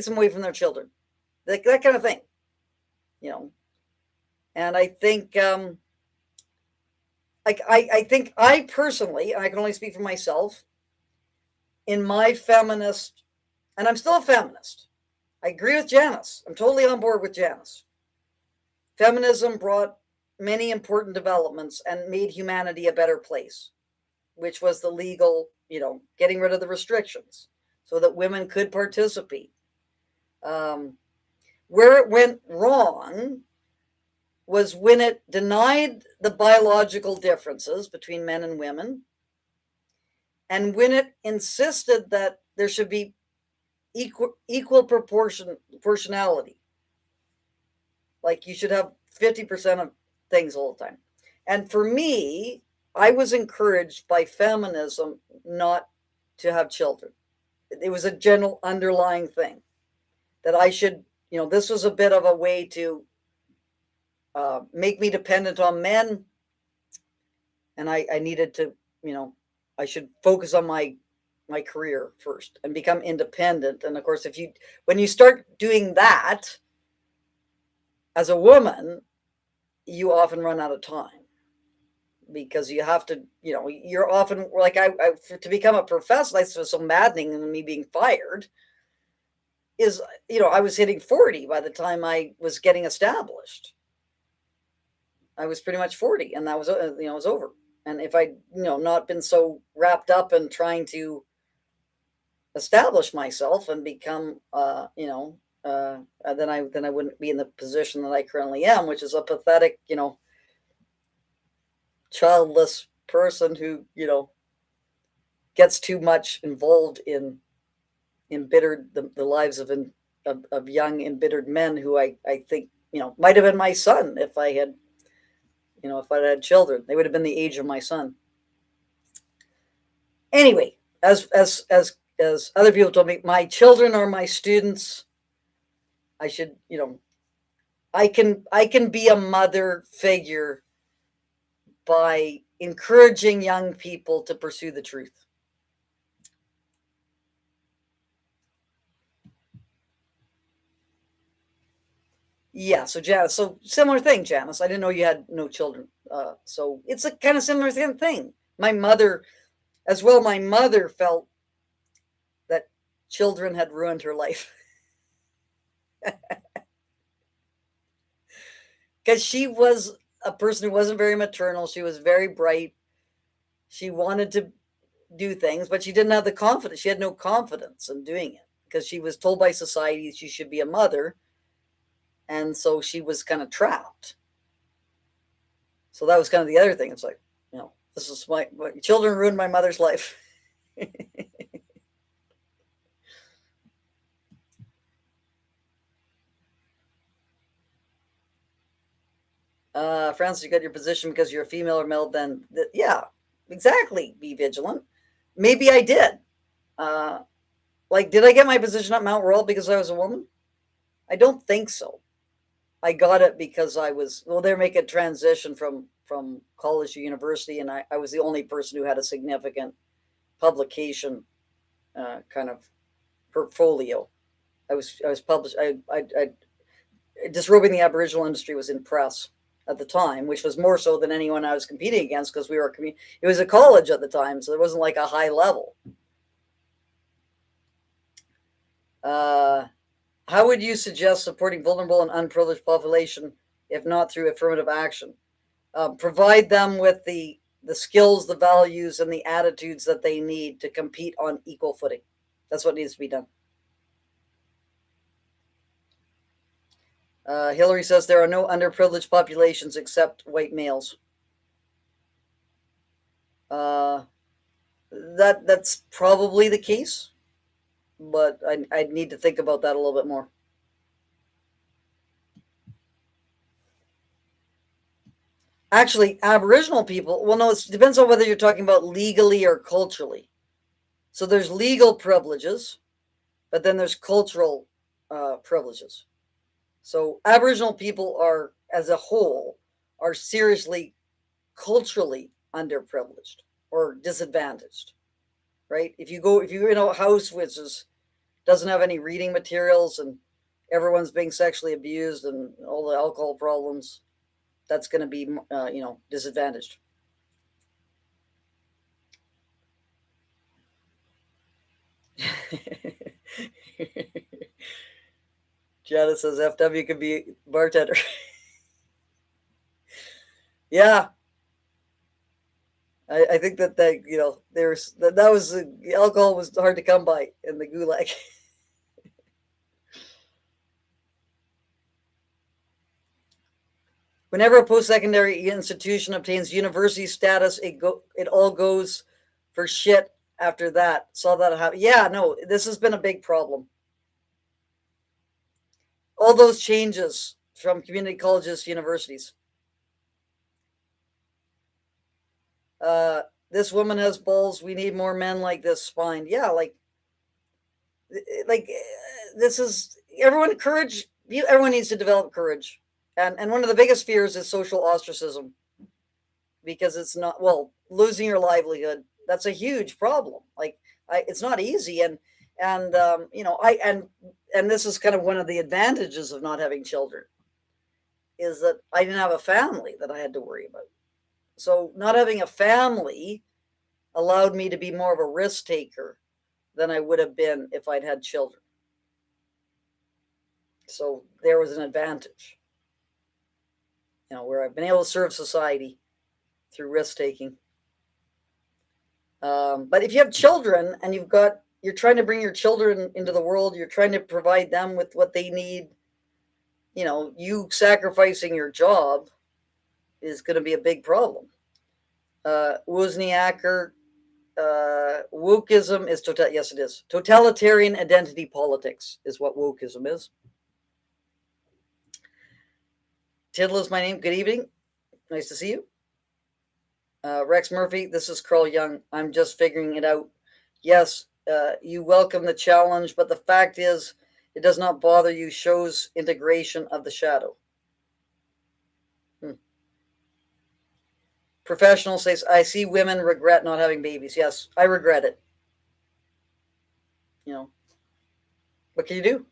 them away from their children, that kind of thing, And I think, I think I personally, and I can only speak for myself, in my feminist, and I'm still a feminist. I agree with Janice. I'm totally on board with Janice. Feminism brought many important developments and made humanity a better place, which was the legal, getting rid of the restrictions so that women could participate. Where it went wrong was when it denied the biological differences between men and women, and when it insisted that there should be equal proportionality. Like you should have 50% of things all the time. And for me, I was encouraged by feminism not to have children. It was a general underlying thing. that I should, this was a bit of a way to make me dependent on men, and I needed to, I should focus on my career first and become independent. And of course, when you start doing that as a woman, you often run out of time, because you have to, you're often like, to become a professor, that's what's so maddening in me being fired is, I was hitting 40 by the time I was getting established. I was pretty much 40, and that was, it was over. And if I, not been so wrapped up in trying to establish myself and become, then I wouldn't be in the position that I currently am, which is a pathetic, childless person who, gets too much involved in embittered the lives of young embittered men who I think, might have been my son if I had, if I had children. They would have been the age of my son. Anyway, as other people told me, my children are my students. I should, I can be a mother figure by encouraging young people to pursue the truth. Yeah, so Janice, so similar thing, Janice. I didn't know you had no children. So it's a kind of similar thing. My mother, as well, my mother felt that children had ruined her life. Because she was a person who wasn't very maternal. She was very bright. She wanted to do things, but she didn't have the confidence. She had no confidence in doing it because she was told by society she should be a mother. And so she was kind of trapped. So that was kind of the other thing. It's like, this is my children ruined my mother's life. Francis, you got your position because you're a female or male, then yeah, exactly. Be vigilant. Maybe I did. Did I get my position at Mount Royal because I was a woman? I don't think so. I got it because I was, they're making a transition from college to university, and I was the only person who had a significant publication kind of portfolio. I was published. Disrobing the Aboriginal industry was in press at the time, which was more so than anyone I was competing against, because we were it was a college at the time, so there wasn't like a high level. How would you suggest supporting vulnerable and unprivileged population, if not through affirmative action? Provide them with the skills, the values, and the attitudes that they need to compete on equal footing. That's what needs to be done. Hillary says there are no underprivileged populations except white males. That's probably the case, but I'd need to think about that a little bit more. Actually, Aboriginal people, well, no, it depends on whether you're talking about legally or culturally. So there's legal privileges, but then there's cultural privileges. So Aboriginal people are, as a whole, are seriously culturally underprivileged or disadvantaged, right? If you're in a house which doesn't have any reading materials and everyone's being sexually abused and all the alcohol problems, that's going to be, disadvantaged. Janet says FW could be bartender. Yeah. I think that that was alcohol was hard to come by in the gulag. Whenever a post-secondary institution obtains university status, it all goes for shit after that. Saw that happen. Yeah, no, this has been a big problem. All those changes from community colleges to universities. This woman has balls. We need more men like this. Fine. Yeah, like this is, everyone needs to develop courage. And one of the biggest fears is social ostracism, because it's not, well, losing your livelihood. That's a huge problem. Like, it's not easy. And this is kind of one of the advantages of not having children, is that I didn't have a family that I had to worry about. So not having a family allowed me to be more of a risk taker than I would have been if I'd had children. So there was an advantage, where I've been able to serve society through risk taking. But if you have children and you're trying to bring your children into the world, you're trying to provide them with what they need, you sacrificing your job is going to be a big problem. Wozniaker, wokeism is yes, it is. Totalitarian identity politics is what wokeism is. Tiddle is my name. Good evening. Nice to see you. Rex Murphy, this is Carl Young. I'm just figuring it out. Yes, you welcome the challenge, but the fact is, it does not bother you. Shows integration of the shadow. Professional says, I see women regret not having babies. Yes, I regret it. What can you do?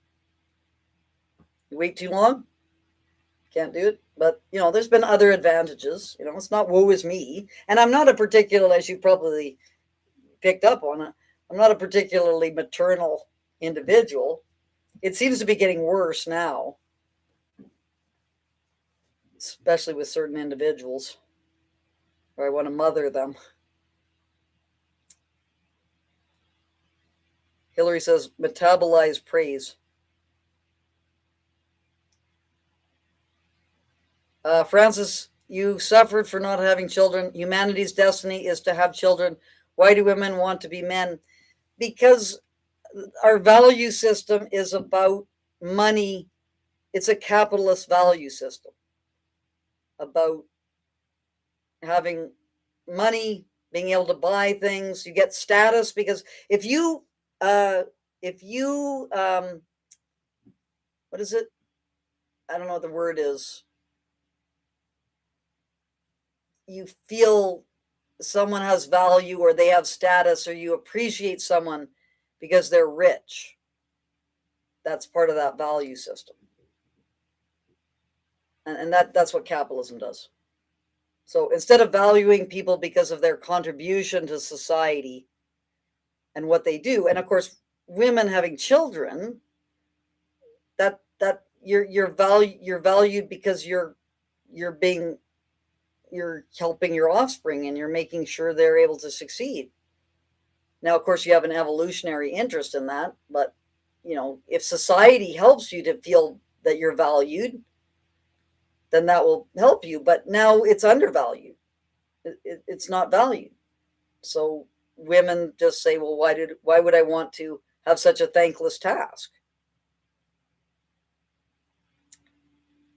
You wait too long? Can't do it. But, there's been other advantages. It's not woe is me. And I'm not a particular, as you probably picked up on it, I'm not a particularly maternal individual. It seems to be getting worse now, especially with certain individuals, where I want to mother them. Hillary says, metabolize praise. Francis, you suffered for not having children. Humanity's destiny is to have children. Why do women want to be men? Because our value system is about money. It's a capitalist value system about having money, being able to buy things. You get status because if you what is it? I don't know what the word is. You feel someone has value or they have status, or you appreciate someone because they're rich. That's part of that value system. And that's what capitalism does. So instead of valuing people because of their contribution to society and what they do, and of course, women having children, that you're valued because you're helping your offspring and you're making sure they're able to succeed. Now, of course, you have an evolutionary interest in that, but if society helps you to feel that you're valued, then that will help you. But now it's undervalued. It's not valued. So women just say, well, why would I want to have such a thankless task?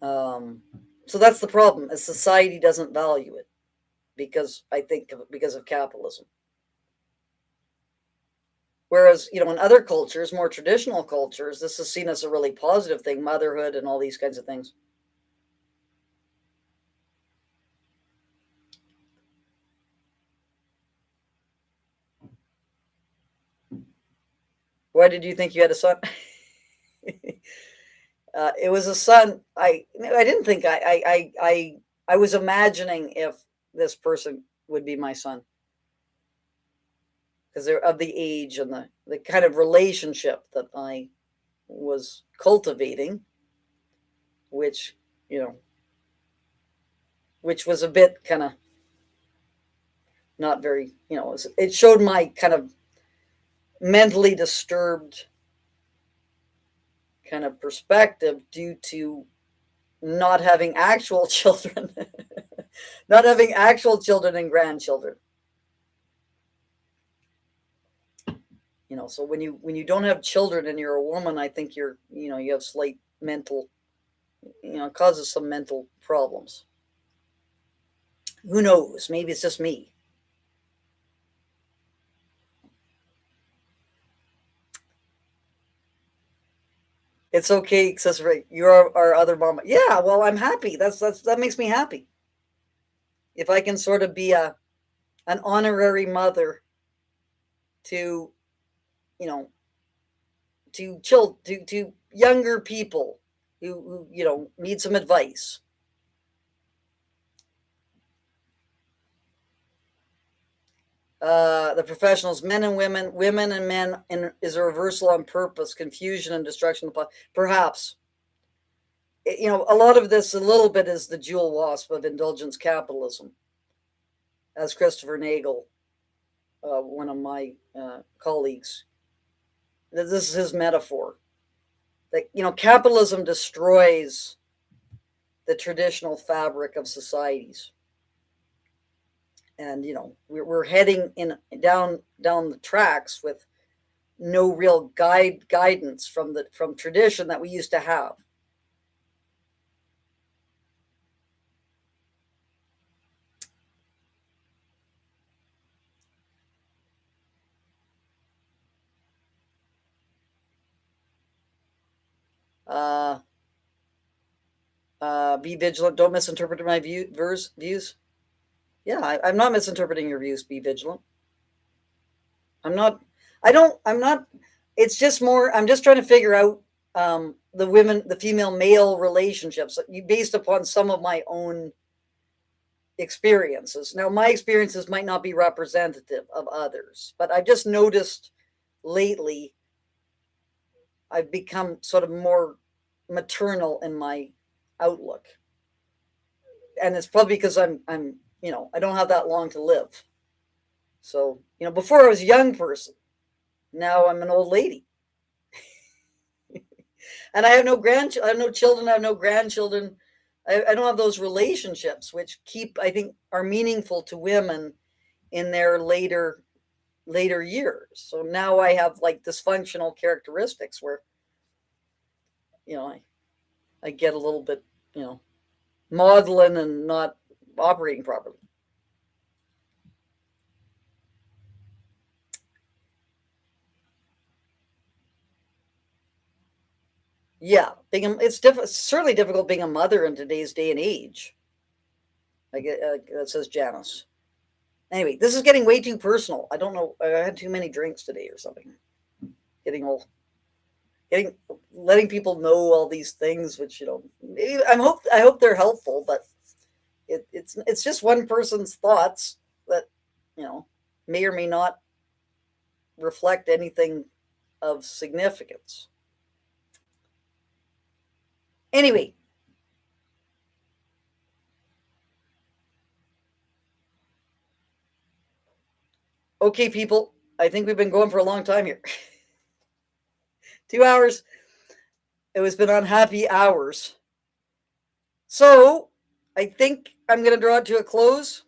So that's the problem, is society doesn't value it because of capitalism. Whereas, in other cultures, more traditional cultures, this is seen as a really positive thing, motherhood and all these kinds of things. Why did you think you had a son? It was a son. I didn't think I was imagining if this person would be my son, because they're of the age and the kind of relationship that I was cultivating, which was a bit kind of not very, it showed my kind of mentally disturbed kind of perspective due to not having actual children, not having actual children and grandchildren. So when you don't have children and you're a woman, I think you have slight mental, it causes some mental problems. Who knows? Maybe it's just me. It's okay, says Ray. You're our other mama. Yeah, well, I'm happy. That makes me happy. If I can sort of be an honorary mother to, you know, to younger people who need some advice. The professionals, men and women and men, is a reversal on purpose, confusion and destruction. Perhaps, a lot of this, a little bit, is the jewel wasp of indulgence capitalism, as Christopher Nagel, one of my colleagues, this is his metaphor. That capitalism destroys the traditional fabric of societies, and we're heading down the tracks with no real guidance from tradition that we used to have. Be vigilant. Don't misinterpret my views. Yeah, I'm not misinterpreting your views. Be vigilant. I'm not. I don't. I'm not. It's just more. I'm just trying to figure out the female male relationships based upon some of my own experiences. Now, my experiences might not be representative of others, but I've just noticed lately I've become sort of more maternal in my outlook. And it's probably because I'm I don't have that long to live. So, before I was a young person, now I'm an old lady. And I have no I have no children, I have no grandchildren. I don't have those relationships which I think are meaningful to women in their later years. So now I have like dysfunctional characteristics where I get a little bit, maudlin and not operating properly. Yeah, it's certainly difficult being a mother in today's day and age. I get that says Janice. Anyway, this is getting way too personal. I don't know. I had too many drinks today or something. Letting people know all these things, which I hope they're helpful, but it's just one person's thoughts that may or may not reflect anything of significance. Anyway, okay, people, I think we've been going for a long time here. 2 hours. It has been unhappy hours. So I think I'm going to draw it to a close.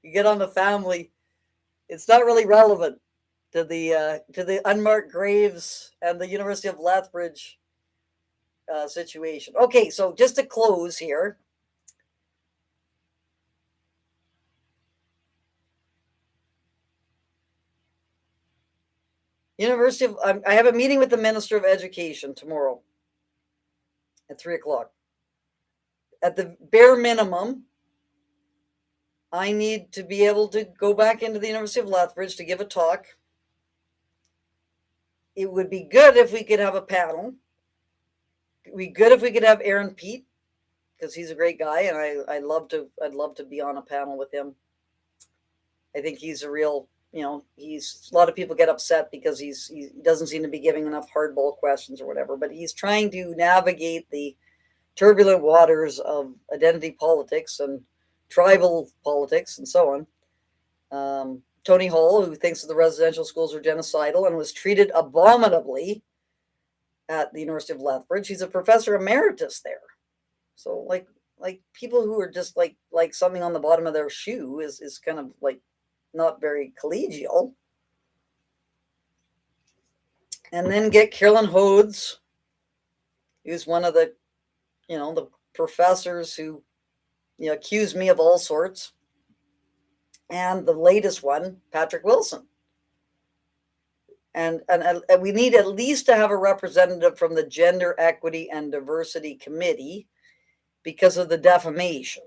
You get on the family. It's not really relevant to the unmarked graves and the University of Lethbridge situation. Okay, so just to close here. I have a meeting with the Minister of Education tomorrow at 3:00. At the bare minimum, I need to be able to go back into the University of Lethbridge to give a talk. It would be good if we could have a panel. It would be good if we could have Aaron Pete, because he's a great guy, and I'd love to be on a panel with him. I think he's a real, a lot of people get upset because he doesn't seem to be giving enough hardball questions or whatever, but he's trying to navigate the turbulent waters of identity politics and tribal politics and so on. Tony Hall, who thinks that the residential schools are genocidal and was treated abominably at the University of Lethbridge. He's a professor emeritus there. So like people who are just like something on the bottom of their shoe is kind of like not very collegial. And then get Carolyn Hodes He was one of the, the professors who, accused me of all sorts. And the latest one, Patrick Wilson. And we need at least to have a representative from the Gender Equity and Diversity Committee because of the defamation.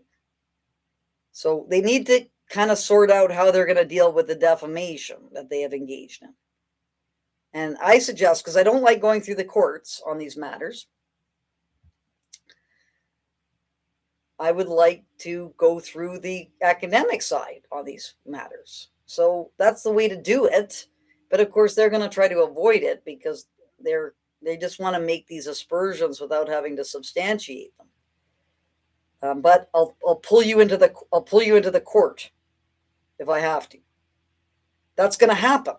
So they need to kind of sort out how they're going to deal with the defamation that they have engaged in. And I suggest, because I don't like going through the courts on these matters, I would like to go through the academic side on these matters. So that's the way to do it. But of course, they're going to try to avoid it because they just want to make these aspersions without having to substantiate them. But I'll pull you into the court if I have to. That's going to happen.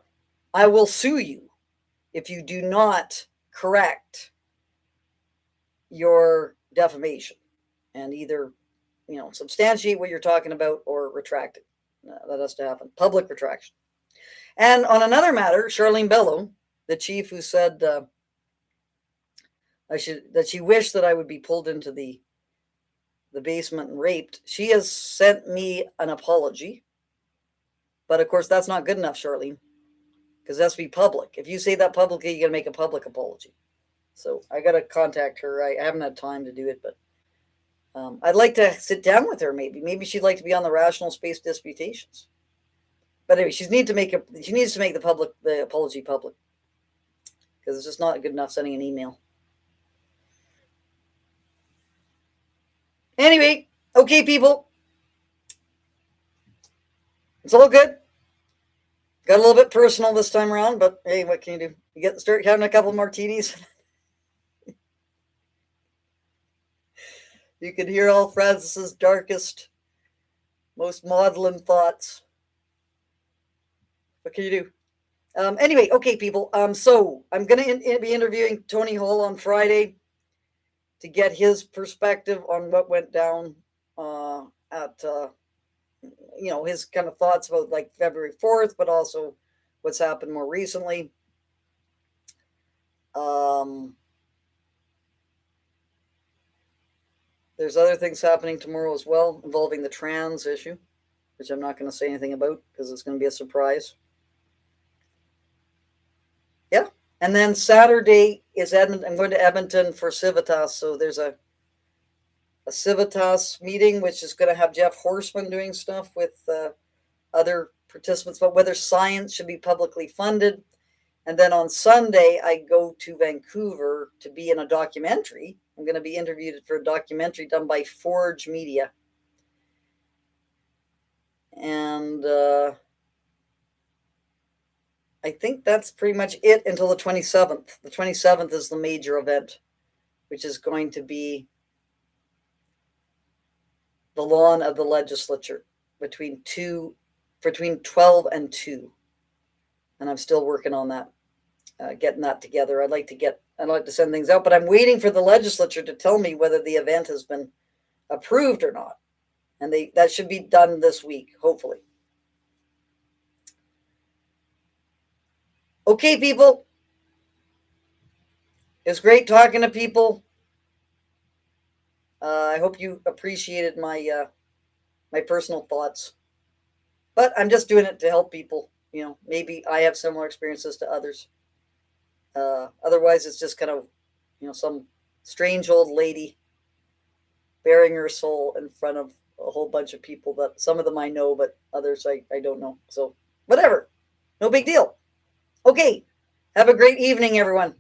I will sue you if you do not correct your defamation and either, substantiate what you're talking about or retract it. That has to happen. Public retraction. And on another matter, Charlene Bello, the chief who said that she wished that I would be pulled into the basement and raped, she has sent me an apology. But of course, that's not good enough, Charlene, because it has to be public. If you say that publicly, you got to make a public apology. So I got to contact her. I haven't had time to do it, but I'd like to sit down with her. Maybe she'd like to be on the Rational Space Disputations. But anyway, she needs to make the apology public, because it's just not good enough sending an email. Anyway, okay, people, it's all good. Got a little bit personal this time around, but hey, what can you do? You start having a couple of martinis. You could hear all Francis's darkest, most maudlin thoughts. What can you do? Anyway, okay, people. So I'm going to be interviewing Tony Hall on Friday to get his perspective on what went down at, his kind of thoughts about like February 4th, but also what's happened more recently. There's other things happening tomorrow as well involving the trans issue, which I'm not going to say anything about because it's going to be a surprise. Yeah. And then Saturday is Edmonton. I'm going to Edmonton for Civitas. So there's a Civitas meeting, which is going to have Jeff Horseman doing stuff with other participants about whether science should be publicly funded. And then on Sunday, I go to Vancouver to be in a documentary. I'm going to be interviewed for a documentary done by Forge Media. And I think that's pretty much it until the 27th. The 27th is the major event, which is going to be the lawn of the legislature between 12 and 2. And I'm still working on that, getting that together. I'd like to send things out, but I'm waiting for the legislature to tell me whether the event has been approved or not. And that should be done this week, hopefully. Okay, people. It's great talking to people. I hope you appreciated my personal thoughts. But I'm just doing it to help people. Maybe I have similar experiences to others. Otherwise, it's just kind of, some strange old lady bearing her soul in front of a whole bunch of people that some of them I know, but others I don't know. So whatever. No big deal. Okay. Have a great evening, everyone.